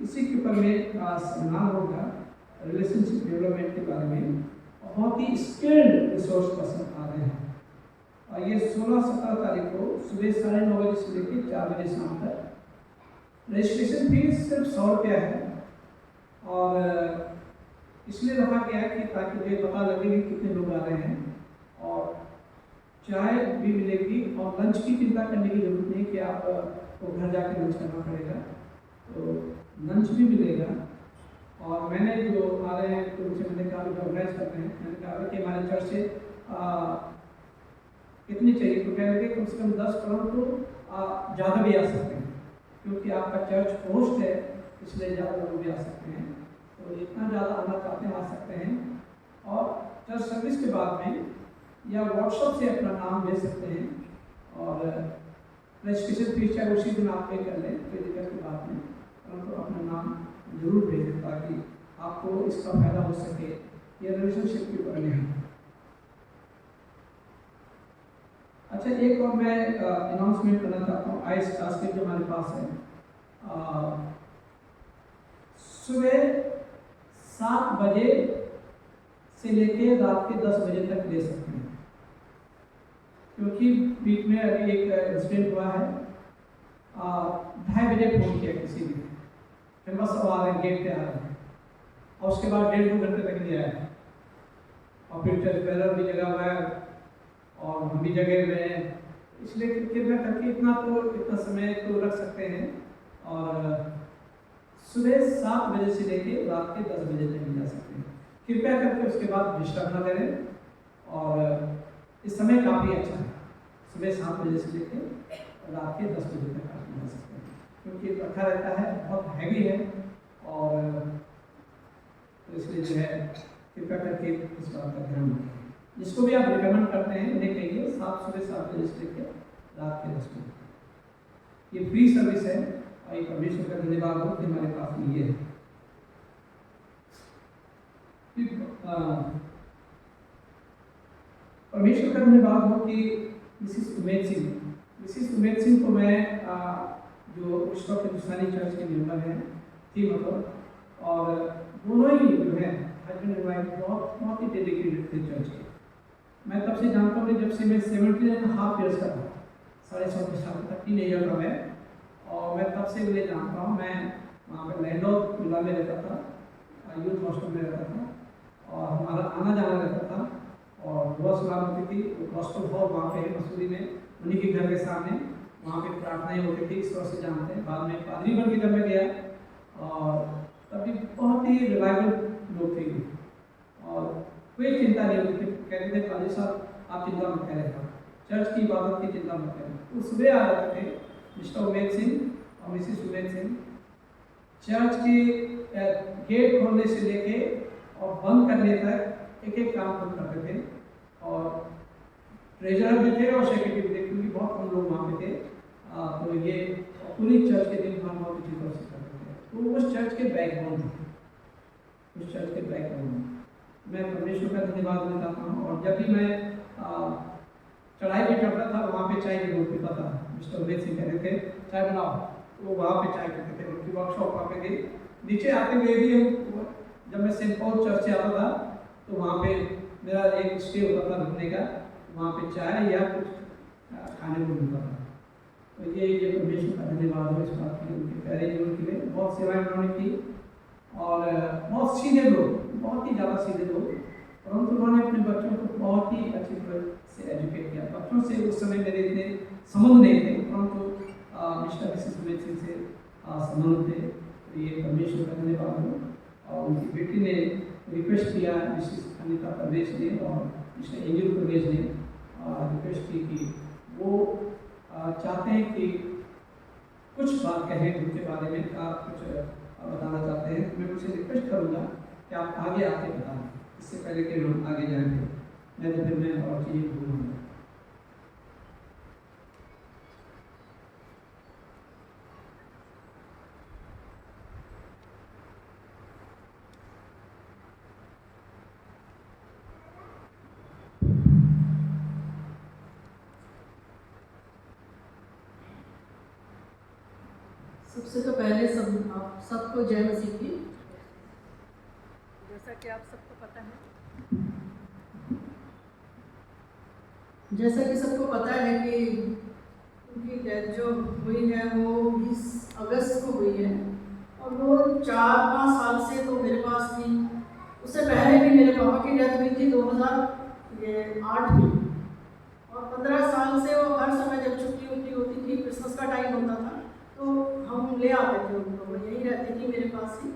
इसी के ऊपर में सेमिनार होगा रिलेशनशिप डेवलपमेंट के बारे में। और बहुत ही स्किल्ड रिसोर्स पर्सन आ रहे हैं। और ये 16-17 तारीख को सुबह 9:30 बजे से लेकर 4 बजे शाम तक। रजिस्ट्रेशन फीस सिर्फ 100 रुपया है। और इसलिए रखा गया है कि ताकि मुझे पता लगे कि कितने लोग आ रहे हैं। और चाय भी मिलेगी और लंच की चिंता करने की जरूरत नहीं कि आप तो घर जाके लंच करना पड़ेगा, तो लंच भी मिलेगा। और मैंने जो आ रहे हैं तो उनसे मैंने कहा ऑर्गेनाइज कर रहे हैं, मैंने कहा कि हमारे चर्च से कितनी चाहिए, तो कह रहे थे कम से कम 10 करोड़ तो ज़्यादा भी आ सकते हैं, क्योंकि आपका चर्च होस्ट है इसलिए ज़्यादा लोग भी आ सकते हैं। तो जितना ज़्यादा आना चाहते हैं आ सकते हैं, और चर्च सर्विस के बाद में या व्हाट्सएप से अपना नाम भेज सकते हैं, और रजिस्ट्रेशन फीस चाहे उसी दिन आप पे कर लें, कोई दिक्कत की बात नहीं, परंतु अपना नाम जरूर भेजें ताकि आपको इसका फायदा हो सके। ये रिलेशनशिप की ऊपर है। अच्छा, एक और मैं अनाउंसमेंट करना चाहता हूँ। आइस कास्केट जो हमारे पास है, सुबह 7 बजे से लेके रात के 10 बजे तक ले सकते हैं, क्योंकि बीच में अभी एक इंसिडेंट हुआ है। 2:30 बजे फोन किया किसी ने, फिर बस सब आ रहे हैं, गेट पे आ रहे हैं, और उसके बाद 1.5-2 घंटे तक नहीं आया, और फिर चर्च बैनर भी जगह हुआ है और हम भी जगह हुए हैं, इसलिए कृपया करके इतना समय तो रख सकते हैं। और सुबह 7 बजे से लेके रात के 10 बजे तक जा सकते हैं। कृपया करके उसके बाद डिस्टर्ब ना करें, और इस समय काफ़ी अच्छा है, सुबह 7 बजे से लेके रात के 10 बजे तक आप जा सकते हैं, क्योंकि रखा रहता है, बहुत हैवी है, और तो इसलिए जो है कृपया करके इस बात का ध्यान रखें। जिसको भी आप रिकमेंड करते हैं उन्हें कहिए सुबह 7 बजे से लेकर रात के 10 बजे। ये फ्री सर्विस है, और ये परमेश्वर का धन्यवाद हो कि हमारे पास में ये है। परमेश्वर का धन्यवाद हो कि मिसिस उमेद सिंह को मैं जो उस वक्त हिंदुस्तानी चर्च के मेंबर हैं थी, मतलब, और दोनों ही जो है हस्बैंड एंड वाइफ बहुत ही डेडिकेटेड थे चर्च के। मैं तब से जानता हूँ जब से मैं 17.5 ईयर्स का था, 7.5 साल तक, 3 ईयर का मैं, और मैं तब से उन्हें जानता हूँ। मैं वहाँ पर लैंडो विला में रहता था, यूथ हॉस्टल में रहता था, और हमारा आना जाना रहता था, और दुआ सलाम होती थी। हॉस्टल हॉल वहाँ पे है मसूरी में, उन्हीं के घर के सामने, वहाँ पे प्रार्थनाएं होती थी, इस तरह से जानते हैं। बाद में पादरी बन के जब मैं गया, और तभी बहुत ही रिलायबल लोग थे, और कोई चिंता नहीं होती थी। कहते थे पादरी साहब आप चिंता मत करें, चर्च की इबादत की चिंता मत करें। तो सुबह आ जाते थे मिस्टर उमेद सिंह और मिसिस उमेद सिंह, चर्च के गेट खोलने से लेके और बंद करने तक एक काम खुद करते थे, और ट्रेजरर भी थे और सेक्रेटरी भी थे, क्योंकि बहुत कम लोग वहाँ पे थे। तो ये पूरी चर्च के दिन हम बहुत अच्छी तरह से करते थे। तो उस चर्च के बैकबोन थे, उस चर्च के बैकबोन मैं परमेश्वर का धन्यवाद देना चाहता हूँ। और जब भी मैं चढ़ाई पे चढ़ता था, वहाँ पे चाय जरूर पीता था। मिस्टर उमेद सिंह कहते थे चाय बनाओ, तो वहाँ पे चाय पीते थे, उनकी वर्कशॉप वहाँ पे गई। नीचे आते हुए भी हम, जब मैं सेंट पॉल चर्च से आता था, तो वहाँ पे मेरा एक स्टे होता था रुकने का, वहाँ पे चाय या कुछ खाने को मिलता था। तो ये परमेश्वर का धन्यवाद हो इस बात के लिए, उनके प्यारे जीवन के लिए। बहुत सेवाएं उन्होंने की, और बहुत सीधे लोग, बहुत ही ज़्यादा सीधे लोग, परंतु उन्होंने अपने बच्चों को बहुत ही अच्छी तरह से एजुकेट किया। बच्चों से उस समय मेरे इतने संबंध नहीं थे, परंतु मिस्टर मिसिस उमेद सिंह से संबंध थे। तो ये परमेश्वर का धन्यवाद हो। और उनकी बेटी ने रिक्वेस्ट किया, मिसिस अनिता प्रदेश ने और मिस्टर एंजल प्रदेश ने रिक्वेस्ट की कि वो चाहते हैं कि कुछ बात कहें उनके बारे में, आप कुछ बताना चाहते हैं। मैं उनसे रिक्वेस्ट करूँगा कि आप आगे आके बताएं, इससे पहले कि हम आगे जाएंगे, नहीं तो फिर मैं और चीज़ें भूलूँगा। सबसे तो पहले आप सबको जय मसीह की। जैसा कि आप सबको पता है, कि उनकी डेथ जो हुई है वो 20 अगस्त को हुई है, और वो 4-5 साल से तो मेरे पास थी। उससे पहले भी मेरे पापा की डेथ हुई थी 2008 में, और 15 साल से वो हर समय जब छुट्टी होती थी, क्रिसमस का टाइम होता था, ले आते थे उनको, वो यहीं रहती थी मेरे पास ही।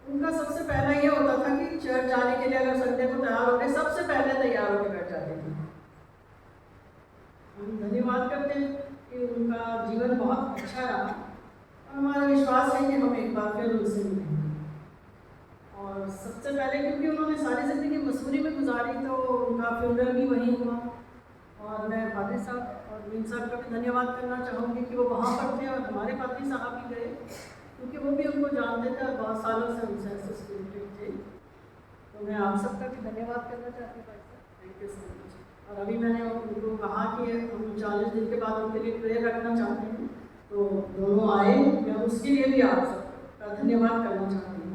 उनका सबसे पहला ये होता था कि चर्च जाने के लिए अगर संडे को तैयार होने, सबसे पहले तैयार होकर बैठ जाते थे। हम धन्यवाद करते हैं कि उनका जीवन बहुत अच्छा रहा, और हमारा विश्वास है कि हम एक बार फिर उनसे मिलेंगे। और सबसे पहले क्योंकि उन्होंने सारी ज़िंदगी मसूरी में गुजारी, तो उनका फ्यूनरल भी वहीं हुआ। और मैं पादरी साहब और मीन साहब का भी धन्यवाद करना चाहूँगी कि वो वहाँ पर थे और हमारे पादरी साहब भी गए, क्योंकि वो भी उनको जानते थे और बहुत सालों से उनसे एसोसिएटेड थे। तो मैं आप सबका भी धन्यवाद करना चाहती हूँ भाई साहब, थैंक यू सो मच। और अभी मैंने उनको कहा कि हम 40 दिन के बाद उनके लिए प्रेयर रखना चाहते हैं, तो दोनों आए। मैं उसके लिए भी आप सबका धन्यवाद करना चाहती हूँ,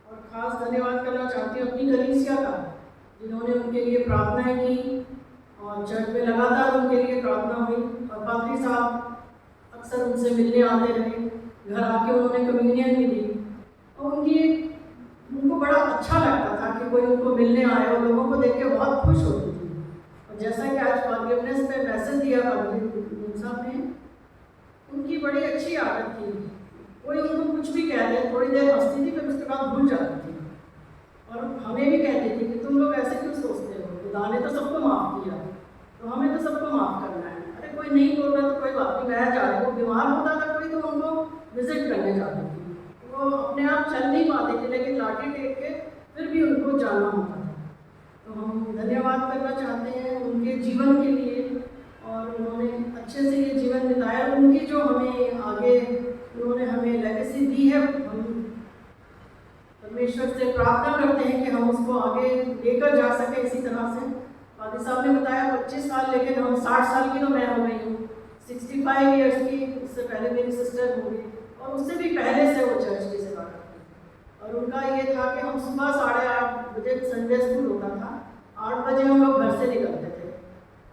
और ख़ास धन्यवाद करना चाहती हूँ अपनी कलीसिया का, जिन्होंने उनके लिए प्रार्थनाएं की और चर्च में लगातार उनके लिए प्रार्थना हुई। और पादरी साहब अक्सर उनसे मिलने आते रहे, घर आके उन्होंने कम्युनियन भी दी, और उनको बड़ा अच्छा लगता था कि कोई उनको मिलने आए, और लोगों को देख के बहुत खुश होती थी। और जैसा कि आज फॉरगिवनेस पे मैसेज दिया पादरी साहब ने, उनकी बड़ी अच्छी आदत थी, कोई उनको कुछ भी कह दे, थोड़ी देर हंसती थी, फिर उसके बाद भूल जाती थी, और हमें भी कहती थी कि तुम लोग ऐसे क्यों सोचते हो, खुदा ने तो सबको माफ़ किया, तो हमें तो सबको माफ़ करना है। अरे कोई नहीं बोल रहा तो कोई बात नहीं, मैं जा रही हूँ। बीमार होता था कोई तो उनको विजिट करने जाती थी, वो अपने आप चल नहीं पाते थे, लेकिन लाठी टेक के फिर भी उनको जाना होता था। तो हम धन्यवाद करना चाहते हैं उनके जीवन के लिए, और उन्होंने अच्छे से ये जीवन बिताया। उनकी जो हमें आगे उन्होंने हमें लेगेसी दी है, हम परमेश्वर से प्रार्थना करते हैं कि हम उसको आगे लेकर जा सकें इसी तरह से। पादरी साहब ने बताया 25 साल, लेकिन हम 60 साल की तो मैं हो गई हूँ, 65 ईयर्स की। उससे पहले मेरी सिस्टर हो गई, और उससे भी पहले से वो चर्च की सेवा करती थी। और उनका ये था कि हम सुबह 8:30 बजे संडे स्कूल होता था, 8 बजे हम लोग घर से निकलते थे,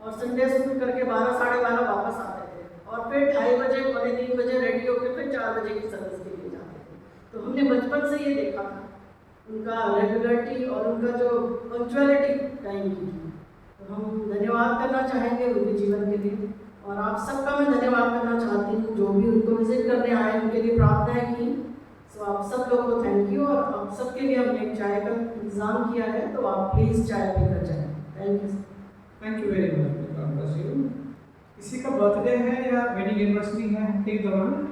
और संडे स्कूल करके 12 साढ़े 12 वापस आते थे, और फिर 2:30 बजे 3 बजे रेडी होकर फिर 4 बजे की सर्विस के लिए जाते थे। तो हमने बचपन से ये देखा था उनका रेगुलरिटी और उनका जो पंक्चुअलिटी टाइम की थी। तो हम धन्यवाद करना चाहेंगे उनके जीवन के लिए, और आप सबका मैं धन्यवाद करना चाहती हूँ जो भी उनको विजिट करने आए, उनके लिए प्रार्थनाएं की। सो आप सब लोग को थैंक यू, और आप सबके लिए हमने एक चाय का इंतज़ाम किया है, तो आप प्लीज़ चाय पीकर जाएँ। Thank you. Thank you very much. God bless you. किसी का बर्थडे है या वेडिंग एनिवर्सरी है हफ्ते के दौरान?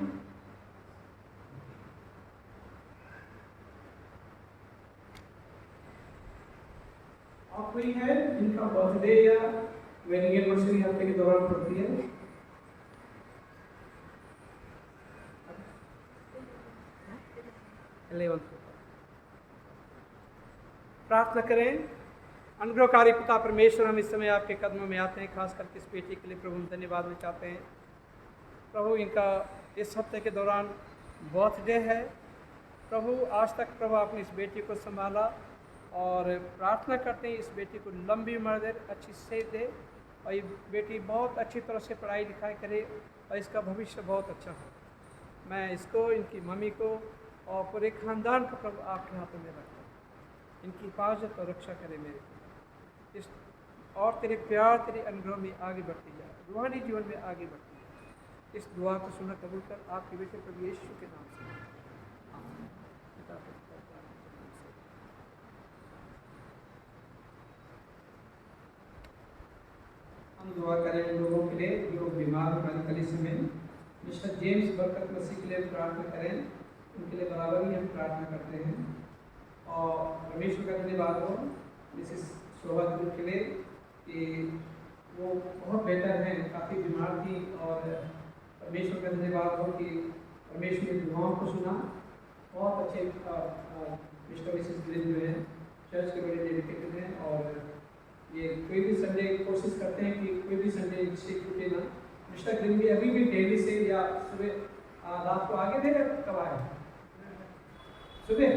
और कोई है जिनका बर्थडे या वेडिंग एनिवर्सरी हफ्ते के दौरान पड़ती है? प्रार्थना करें। अनुग्रहकारी पिता परमेश्वर, हम इस समय आपके कदमों में आते हैं, खास करके इस बेटी के लिए प्रभु हम धन्यवाद में चाहते हैं। प्रभु इनका इस हफ्ते के दौरान बर्थडे है। प्रभु आज तक प्रभु आपने इस बेटी को संभाला, और प्रार्थना करते हैं इस बेटी को लंबी उम्र दे, अच्छी सेहत दे, और ये बेटी बहुत अच्छी तरह से पढ़ाई लिखाई करे और इसका भविष्य बहुत अच्छा हो। मैं इसको, इनकी मम्मी को और पूरे खानदान को प्रभु आपके हाथों में रखता हूँ। इनकी हिफाजत और रक्षा करे मेरे इस, और तेरे प्यार तेरे अनुग्रह में आगे बढ़ती जाए, रूहानी जीवन में आगे बढ़ती जाए। इस दुआ को सुना कबूल कर आपके बेटे प्रभु यीशु के नाम से। हम दुआ करें उन लोगों के लिए जो बीमार हमारी कलीसिया में। मिस्टर जेम्स बरकत मसीह के लिए प्रार्थना करें, उनके लिए बराबर ही हम प्रार्थना करते हैं। और परमेश्वर का धन्यवाद हो मिसेस शोभा के लिए कि वो बहुत बेहतर हैं, काफ़ी बीमार थी, और परमेश्वर का धन्यवाद हो कि परमेश्वर ने दुआओं को सुना। बहुत अच्छे मिस्टर मिसेस ग्रिन जो हैं चर्च के बड़े डेडिकेटेड हैं, और ये कोई भी संडे कोशिश करते हैं कि कोई भी संडे से छूटे ना। मिस्टर ग्रिन भी अभी भी डेली से या सुबह रात को आगे थे, कब आए? सुबह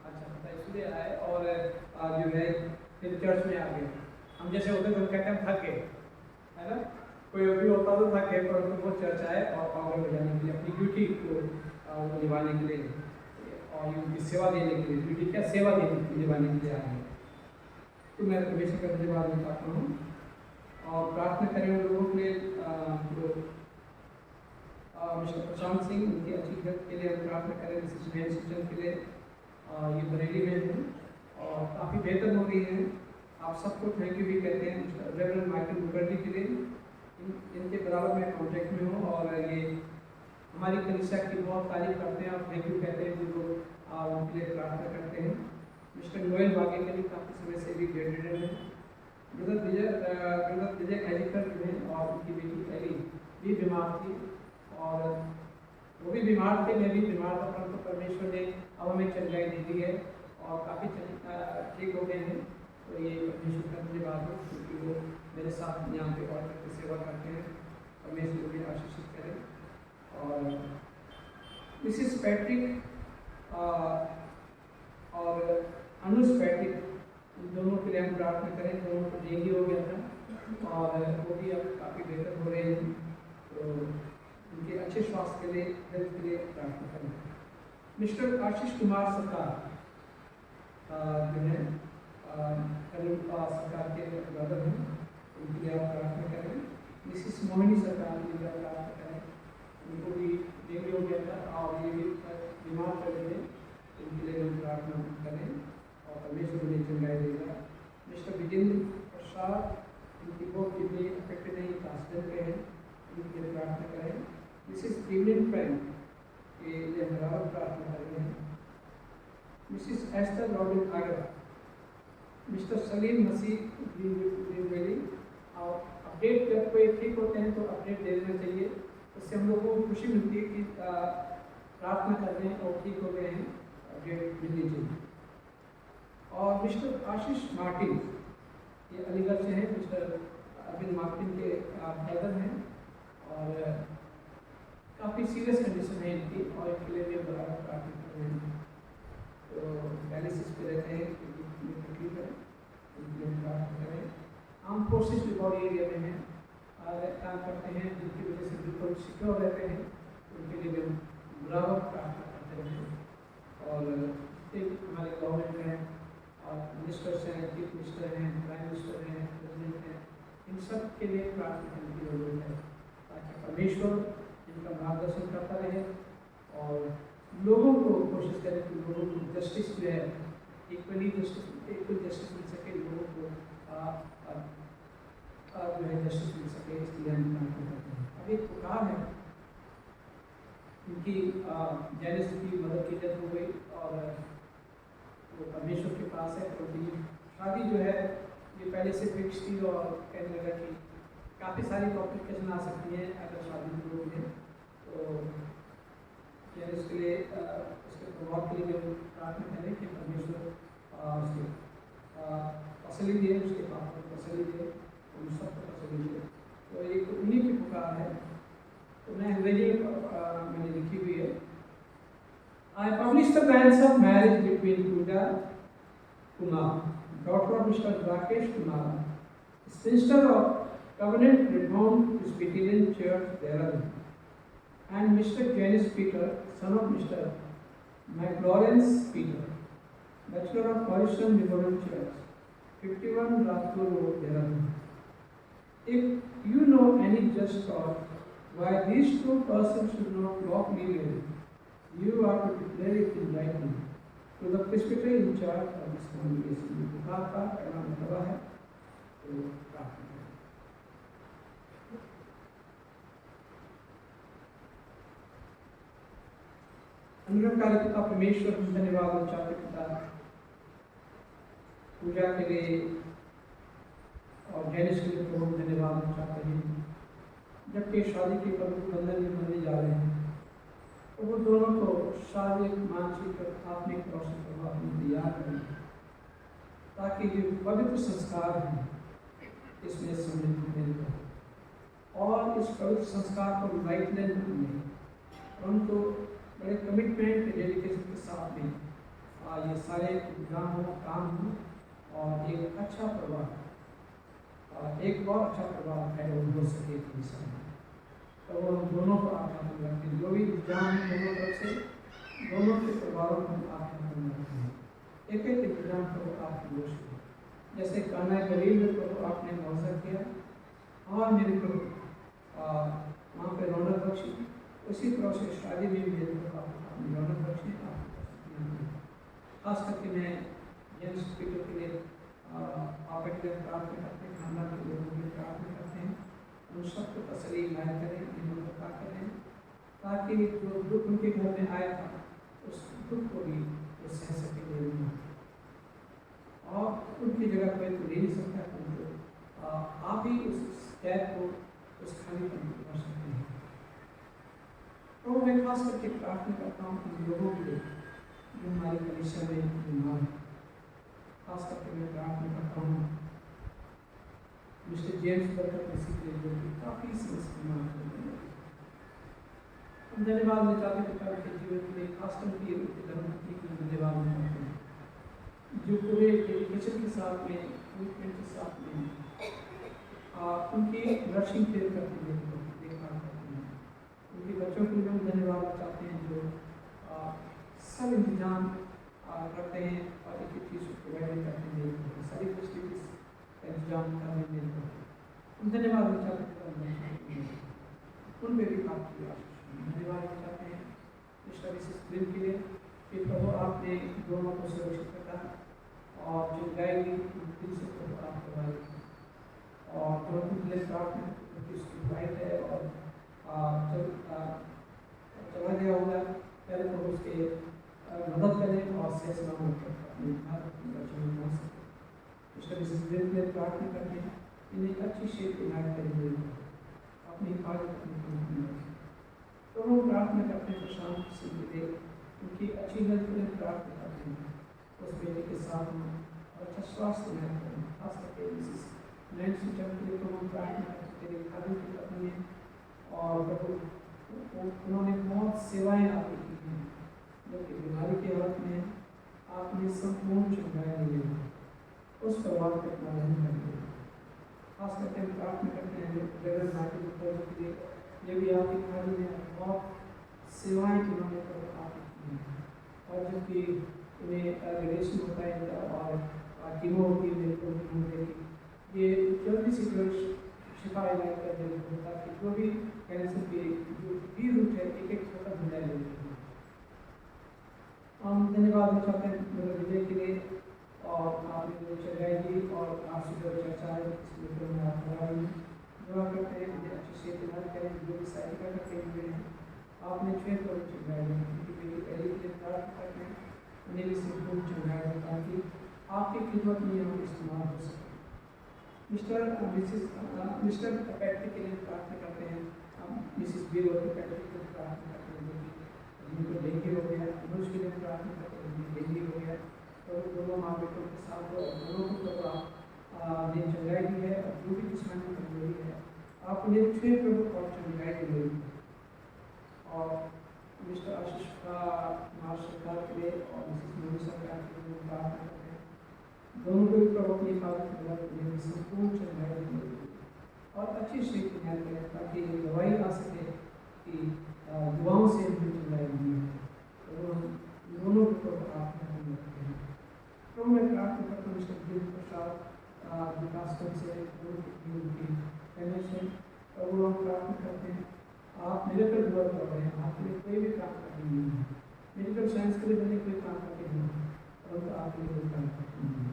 अच्छा सुबह आए, और जो है फिर चर्च में आ गए। हम जैसे होते तो कहते हैं थक गए, है ना। कोई भी होता तो थक गए, पर वो चर्च आए और आगे बढ़ाने के लिए, अपनी ड्यूटी को निभाने के लिए और उनकी सेवा देने के लिए, ड्यूटी क्या सेवा देने के लिए निभाने के लिए आए। तो मैं परमेश्वर का धन्यवाद करता हूँ, और प्रार्थना करें उन लोगों के लिए जो मिस्टर प्रशांत सिंह, उनकी अच्छी हेल्थ के लिए हम प्रार्थना करें। मिसेस नैन्सी के लिए ये बरेली में है और काफ़ी बेहतर हो रही है। आप सबको थैंक यू भी कहते हैं। मिस्टर रेवरेंड माइकल मुखर्जी के लिए इनके बराबर में कॉन्टेक्ट में हूँ और ये हमारी कलीसिया की बहुत तारीफ करते हैं और थैंक यू कहते हैं, जो लोग उनके लिए प्रार्थना करते हैं। मिस्टर नोएल बागे के लिए काफ़ी समय से भी बेड है। ब्रदर विजय एलिकर जो है और उनकी बेटी एली भी बीमार थी और वो भी बीमार थे, मैं भी बीमार था, परंतु परमेश्वर ने अब हमें चंगाई दे दी है और काफ़ी ठीक हो गए हैं। तो ये परमेश्वर का धन्यवाद हो, क्योंकि वो मेरे साथ यहाँ पे और करके सेवा करते हैं। परमेश्वर भी आशीषित करें। और मिसिस पैट्रिक और अनुज पैट्रिक, इन दोनों के लिए हम प्रार्थना करें। दोनों को डेंगू हो गया था और वो भी अब काफ़ी बेहतर हो रहे हैं। तो उनके अच्छे स्वास्थ्य के लिए, हेल्थ के लिए प्रार्थना करें। मिस्टर आशीष कुमार सरकार जो है सरकार के ब्रदर हैं, उनके लिए आप प्रार्थना करें। मिसिस मोहिनी सरकार के लिए प्रार्थना करें, उनको भी डेंगू हो गया था और ये भी बीमार पड़ गए, उनके लिए हम प्रार्थना करें और परमेश्वर उन्हें चंगाई देगा। मिस्टर विजेंद्र प्रसाद, उनकी बहुत किडनी अफेक्टेड है, ट्रांसप्लांट के हैं, उनके लिए प्रार्थना करें। मिसिस प्रीमियम फ्रेंड के लिए बराबर प्रार्थना कर रहे हैं। Mrs Esther Robin Agra, Mister Salim Masih और अपडेट जब कोई ठीक होते हैं तो अपडेट दे देना चाहिए, उससे हम लोगों को खुशी मिलती है कि प्रार्थना कर रहे हैं और ठीक हो गए हैं, अपडेट मिलनी चाहिए। और मिस्टर आशीष मार्टिन, ये अलीगढ़ से हैं, मिस्टर अरविंद मार्टिन के ब्रदर हैं और काफ़ी सीरियस कंडीशन है इनकी और इनके लिए भी बराबर प्रार्थना कर रहे हैं। तो डायलिसिस पे रहते हैं, तकलीफ है, उनके लिए प्रार्थना करें। आर्म फोर्सेस रिकॉर्ड एरिया में हैं और काम करते हैं, जिनकी वजह से बिल्कुल सिक्योर रहते हैं, उनके लिए भी हम बराबर प्रार्थना करते हैं। और हमारे गवर्नमेंट हैं और मिनिस्टर्स हैं, चीफ मिनिस्टर हैं, प्राइम मिनिस्टर हैं, प्रेसिडेंट हैं, इन सब के लिए प्रार्थना करने की जरूरत है, ताकि परमेश्वर इनका मार्गदर्शन करता रहे और लोगों को कोशिश करें कि लोगों को जस्टिस जो है इक्वल जस्टिस मिल सके, लोगों को जो है जस्टिस मिल सके, इसलिए हम प्रार्थना करते हैं। अब एक पुकार है, इनकी जैनिस की मदद की डेथ हो गई और वो परमेश्वर के पास है। तो शादी जो है ये पहले से फिक्स थी और कहने लगा कि काफ़ी सारी कॉम्प्लिकेशन आ सकती हैं अगर शादी शुरू हो गई, तो जैनिस के लिए उसके प्रभाव के लिए हम प्रार्थना करें कि परमेश्वर उसके तसल्ली दे, उसके पाप को तसल्ली दे, उन सबको तसल्ली दे। तो एक उन्हीं की पुकार है। तो मैं अंग्रेजी मैंने लिखी हुई है। I published the plans of marriage between Pooja Kumar, daughter of Mr. Rakesh Kumar, sister of Covenant Reformed Presbyterian Church, Dehradun, and Mr. Janice Peter, son of Mr. McLawrence Peter, Bachelor of Horizon Reformed Church, 51 Rajpur Road, Dehradun. If you know any just cause why these two persons should not walk legally, you are to declare it in writing to the presbytery in charge of this congregation. पुकार का पहला मतलब है तो प्रार्थना करें। अनुग्रहकारी पिता परमेश्वर, हम धन्यवाद और चाहते पिता पूजा के लिए और जैनिस के लिए तो हम धन्यवाद और चाहते हैं। जबकि शादी के पवित्र बंधन में बंधे जा रहे हैं तो वो दोनों को शारीरिक, मानसिक और आत्मिक तौर से प्रभाव में तैयार करें, ताकि जो पवित्र संस्कार हैं इसमें सम्मिलित हो और इस पवित्र संस्कार को लाइट लेने में परंतु बड़े कमिटमेंट, डेडिकेशन के साथ में ये सारे इंतजाम हो, काम हो और एक अच्छा प्रभाव, एक और अच्छा प्रभाव है वो हो सके इंसान। तो हम दोनों को आप हाथ में रखते हैं, जो भी इंतजाम है दोनों तरफ से, दोनों के प्रभावों को आप हाथ में रखते हैं। एक एक इंतजाम को आप दोष करें, जैसे काना गलील को आपने मौसर किया और मेरे को वहाँ पे रौनक बख्शी, उसी तरह से शादी में भी अपनी रौनक बख्शे। खास करके मैं जेम्स पीटर के लिए आप के लिए प्रार्थना करते हैं, खानदान के लोगों के लिए प्रार्थना करते हैं, उन सबको तसल्ली इनायत करें, इन्हें पता करें, ताकि जो दुख उनके घर में आया था उस दुख को भी वो सह सके और उनकी जगह कोई तो ले नहीं सकता, उनको आप ही उस कैद को उस खाली कर सकते हैं। तो मैं खास करके प्रार्थना करता हूँ उन लोगों के लिए जो हमारी कलीसिया में बीमार है। खास करके मैं प्रार्थना करता हूँ मिस्टर जेम्स बर्कर किसी के लिए जो काफ़ी समस्या बीमार है। हम धन्यवाद देना चाहते हैं पिता के जीवन के लिए, खास करके उनके धर्मपत्नी के लिए धन्यवाद देना चाहते हैं जो पूरे डेडिकेशन के साथ में, कमिटमेंट के साथ में उनकी नर्सिंग फेयर करते हैं, देखभाल करते हैं। उनके बच्चों के लिए हम धन्यवाद चाहते हैं जो सब इंतजाम करते हैं और एक एक चीज़ को प्रोवाइड करते हैं, सारी फैसिलिटीज का इंतजाम करने में हम धन्यवाद चाहते हैं। उन पर भी आपकी धन्यवाद चाहते हैं मिस्टर मिसेस ग्रिल के लिए कि प्रभु आपने दोनों को सुरक्षित रखा और जो गाएगी उन से प्रभु आप प्रोवाइड और दोनों के लिए प्रार्थना क्योंकि उसकी फ्लाइट है और जब चला गया होगा पहले तो उसके मदद करें और सही सलामत अपने घर बच्चों में पहुँच सकें। मिस्टर मिसेस ग्रिल के लिए प्रार्थना करते हैं, इन्हें अच्छी शेप इनायत करेंगे, अपनी हिफाजत अपनी तो हम प्रार्थना करते हैं प्रशांत सिंह के लिए उनकी अच्छी हेल्थ के लिए प्रार्थना करते हैं, उस बेटे के साथ में और अच्छा स्वास्थ्य में करें। खास करके मिसेस नैन्सी चंद के लिए तो हम प्रार्थना करते हैं, खादी की पत्नी है और उन्होंने बहुत सेवाएं आपकी की हैं, जबकि बीमारी की हालत में आपने संपूर्ण चंगाई दी है, उस परिवार को अपना रहम करते हैं। खास करके हम प्रार्थना करते हैं जगह माटी के लिए, ये भी आपकी खाली में बहुत सेवाएं जिन्होंने आपकी की हैं और जबकि उन्हें रेडिएशन होता है और कीमो होती है मेरे को ये जल्दी से जो शिफा इलाज कर देते हैं ताकि जो भी कैंसर के जो भी रूट है एक एक छोटा ढूंढा लेते हैं। हम धन्यवाद चाहते हैं मेरे विजय के लिए और आपने जो चर्चाएँ की और आपसे जो चर्चा है इसलिए तो मैं आप दुआ करते हैं मुझे अच्छे से इलाज करें, जो भी सहायता करते हुए हैं आपने 6 करोड़ चर्चाएँ उनकी बेटी पहले के लिए प्रार्थना करते हैं, उन्हें भी संपूर्ण चर्चाएँ ताकि आपकी खिदमत में हम इस्तेमाल हो सकें। मिस्टर पैट्रिक के लिए प्रार्थना करते हैं, हम मिसिस बिल और पैट्रिक के लिए प्रार्थना करते हैं जिनको डेंगू हो गया, अनुज के लिए प्रार्थना करते हैं डेंगू हो गया, तो दोनों माँ बेटों के साथ दोनों को तो आप ने चंगाई दी है और जो भी जिस्मानी कमजोरी है आप उन्हें 6 करोड़ और चंगाई दी है। और मिस्टर आशीष कुमार सरकार के लिए और मिसिस मोदी सरकार के लिए प्रार्थना करते हैं, दोनों को भी प्रभु अपनी हिफाजत में संपूर्ण चंगाई दी और अच्छी शेख ध्यान करें ताकि दवाई आ सके कि दुआओं से उनकी चंगाई दी है, तो दोनों को प्रार्थना करते हैं। तो मैं प्रार्थना करता हूँ मिस्टर गिल प्रसाद विकास से उनकी कनेक्शन और वो हम प्रार्थना करते हैं आप मेडिकल दुआ कर रहे हैं, आपके लिए कोई भी काम करते नहीं है, मेडिकल साइंस के लिए मैंने कोई काम करते नहीं है परंतु आपके लिए कोई काम करते नहीं है,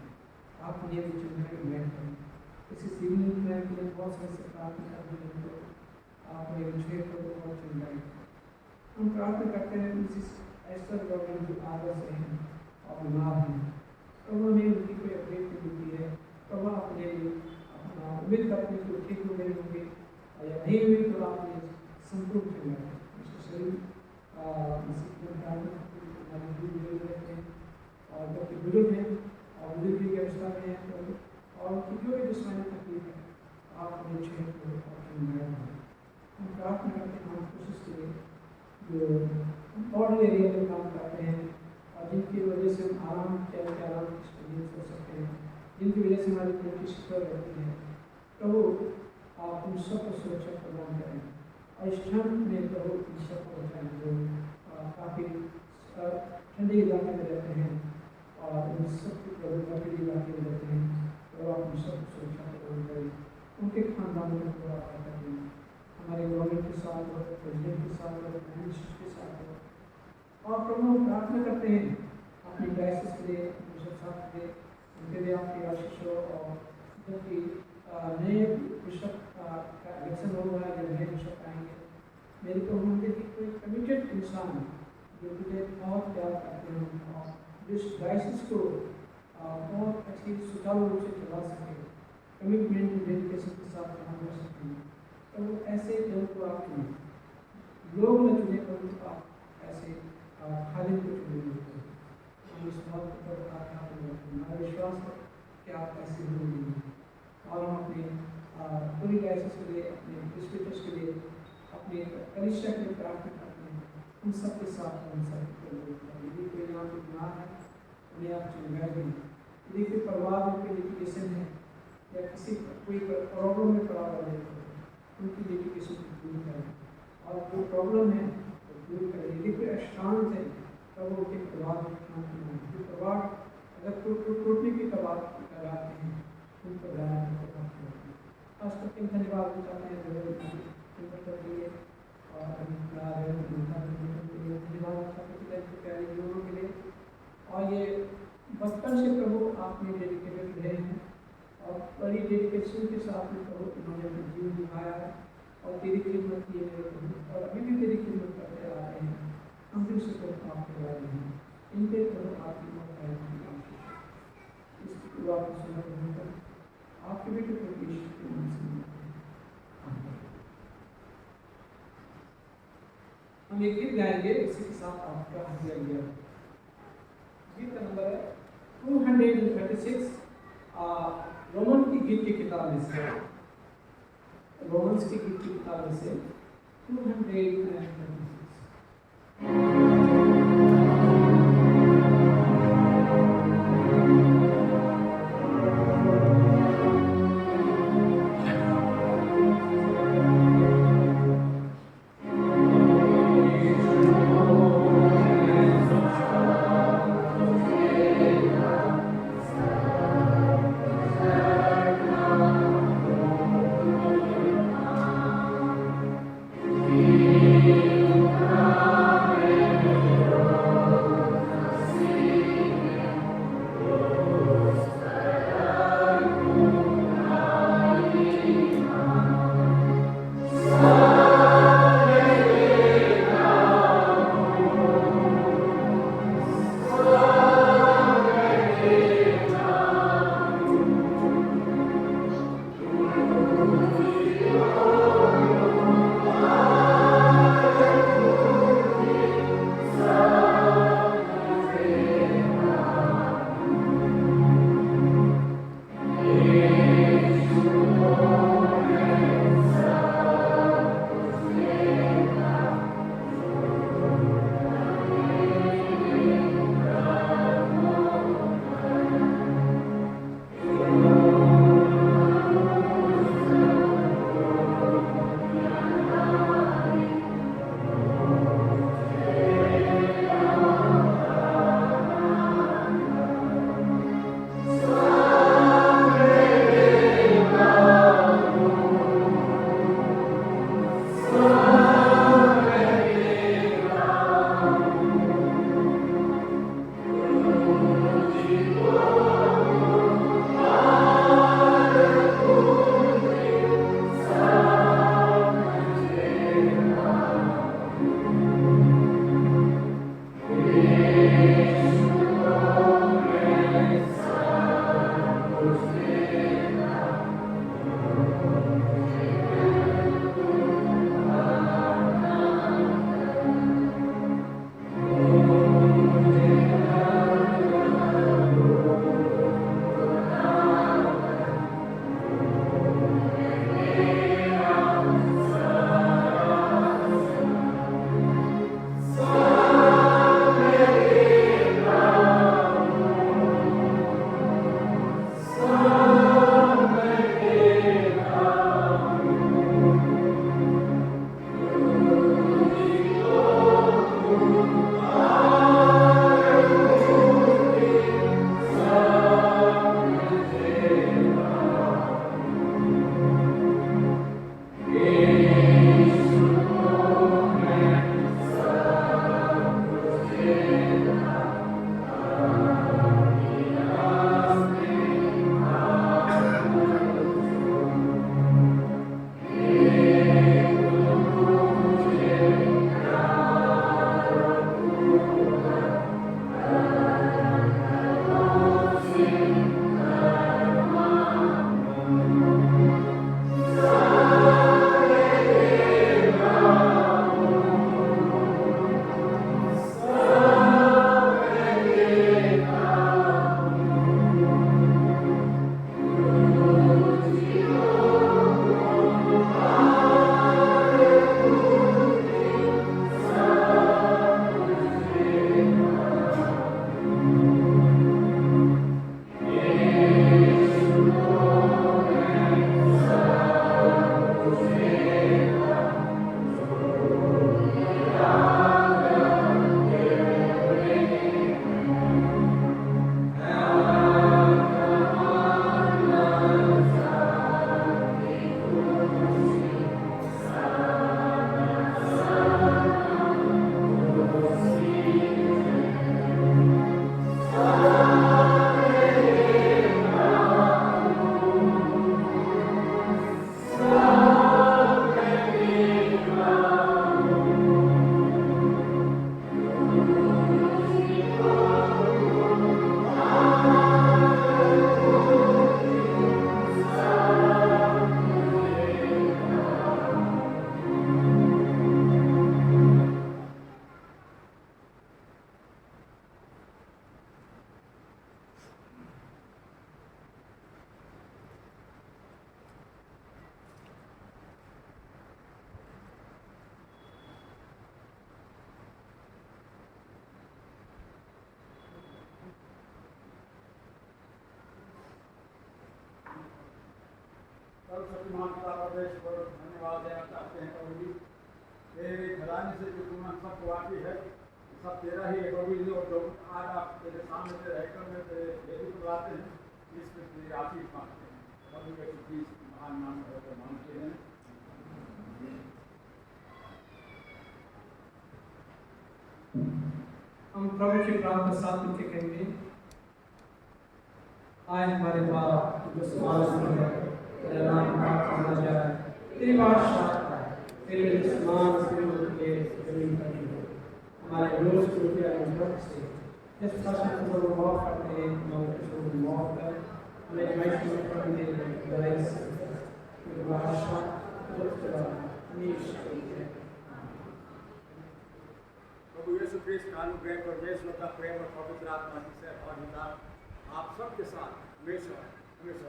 आप ये भी चुनाव में करें किसी सिविल इंजीनियर के लिए बहुत सारे से प्रार्थना करते हैं तो आप ये विषय को बहुत चुनाव हम प्रार्थना करते हैं मिसिस एस्टर गवर्नमेंट जो आदर से हैं और बीमार हैं तो उन्हें उनकी कोई अपडेट नहीं मिलती है तो वह अपने अपना उम्मीद करते हैं कि ठीक हो गए होंगे या नहीं हुई तो आपने संपूर्ण चुनाव मिस्टर शरीर रहते हैं और जबकि बुजुर्ग हैं और बुजुर्ग की अवस्था में है तो और जो भी जिस्मानी तकलीफ है आप अपने क्षेत्र को हम प्रार्थना करते हैं, हम कोशिश करें जो बॉर्डर एरिया में काम करते हैं और जिनकी वजह से हम आराम एक्सपीरियंस हो सकते हैं, जिनकी वजह से हमारी कंट्री सिक्योर रहती है, तो वो आप उन सबको सुरक्षा प्रदान करें और इस ठंड में तो इन सबको बचाएं जो काफ़ी ठंडे इलाके में रहते हैं और उन सबके प्रभावित इलाके में रहते हैं, तो आप उन सबको सुरक्षा प्रदान करें, उनके खानदानों में पूरा पैदा करें। हम हमारे गवर्नमेंट के साथ हो, प्रेसिडेंट के साथ हो, प्राइम मिनिस्टर के साथ हो। और प्रभु हम प्रार्थना करते हैं अपनी डायसिस के लिए, बिशप साहब के लिए, उनके लिए आपकी आशीष हो। और जबकि नए बिशप का इलेक्शन हो रहा है, जब नए बिशप आएंगे, मेरे को उनके कि कोई कमिटेड इंसान जो मुझे बहुत प्यार करते हैं और जिस डायसिस को बहुत अच्छी सुचारू रूप से चला सके, कमिटमेंट डेडिकेशन के साथ काम कर सकते हैं। तो वो ऐसे लोग को आप चुने, लोग न चुने परंतु आप ऐसे खाली को चुने। हम इस बात पर हमारा विश्वास है कि आप ऐसे लोग नहीं। और हम अपने पूरी डायसिस के लिए, अपने प्रेस्बिटर्स के लिए, अपने कलिसिया के लिए प्रार्थना करते हैं। उन सब के साथ हम सब यदि कोई यहाँ पे गुनाह है उन्हें आप चुनगाए दें। यदि कोई परिवार में कोई लिटिगेशन है या किसी कोई प्रॉब्लम में पड़ा हुआ है, उनकी लिटिगेशन को दूर करें और जो प्रॉब्लम है वो दूर करें। यदि कोई अशांत है तब वो उनके परिवार में शांत बनाए। जो परिवार अगर टूटने की कबार लगाते हैं उन पर खास करके धन्यवाद चाहते हैं कर दिए और धन्यवाद प्यारे लोगों के लिए। और ये बचपन से प्रभु आपने डेडिकेटेड रहे हैं और बड़ी डेडिकेशन के साथ में प्रभु उन्होंने अपना जीवन निभाया है और तेरी खिदमत की है और अभी भी तेरी खिदमत करते आ रहे हैं। हम भी उसे प्रभु आप करवा रहे हैं। इनके प्रभु आपकी इसकी दुआ को समर्पण कर आपके बेटे प्रभु यीशु के नाम से हम एक गीत गाएंगे। इसी के साथ आपका हदिया लिया। गीत का नंबर है 236, रोमन की गीत की किताब में से, रोमन्स की गीत की किताब में से 236। You सर्वशक्तिमान पिता परमेश्वर धन्यवाद देना चाहते हैं प्रभु जी। तेरे खजाने से जो तूने सब वाकी है सब तेरा ही है प्रभु जी। और जो आज आप तेरे सामने से रहकर में तेरे भेदी बुलाते हैं इसमें तेरी आशीष मांगते हैं प्रभु के सुखी महान नाम होकर मांगते हैं। हम प्रभु की प्रार्थना साथ मिलकर कहेंगे। आए हमारे बाप जो आसमान में है, तेरा नाम पाक जाए, तेरी बादशाह आए, तेरे आसमान से के जमीन पर भी हो। हमारे रोज को दिया अनुग्रह से जिस फसल को माफ करते हैं हम माफ कर हमें मैत्री में करने लड़ाई से तेरी बादशाह प्रभु यीशु क्रिस्त का अनुग्रह परमेश्वर का प्रेम और पवित्र आत्मा की सहभागिता आप सबके साथ हमेशा हमेशा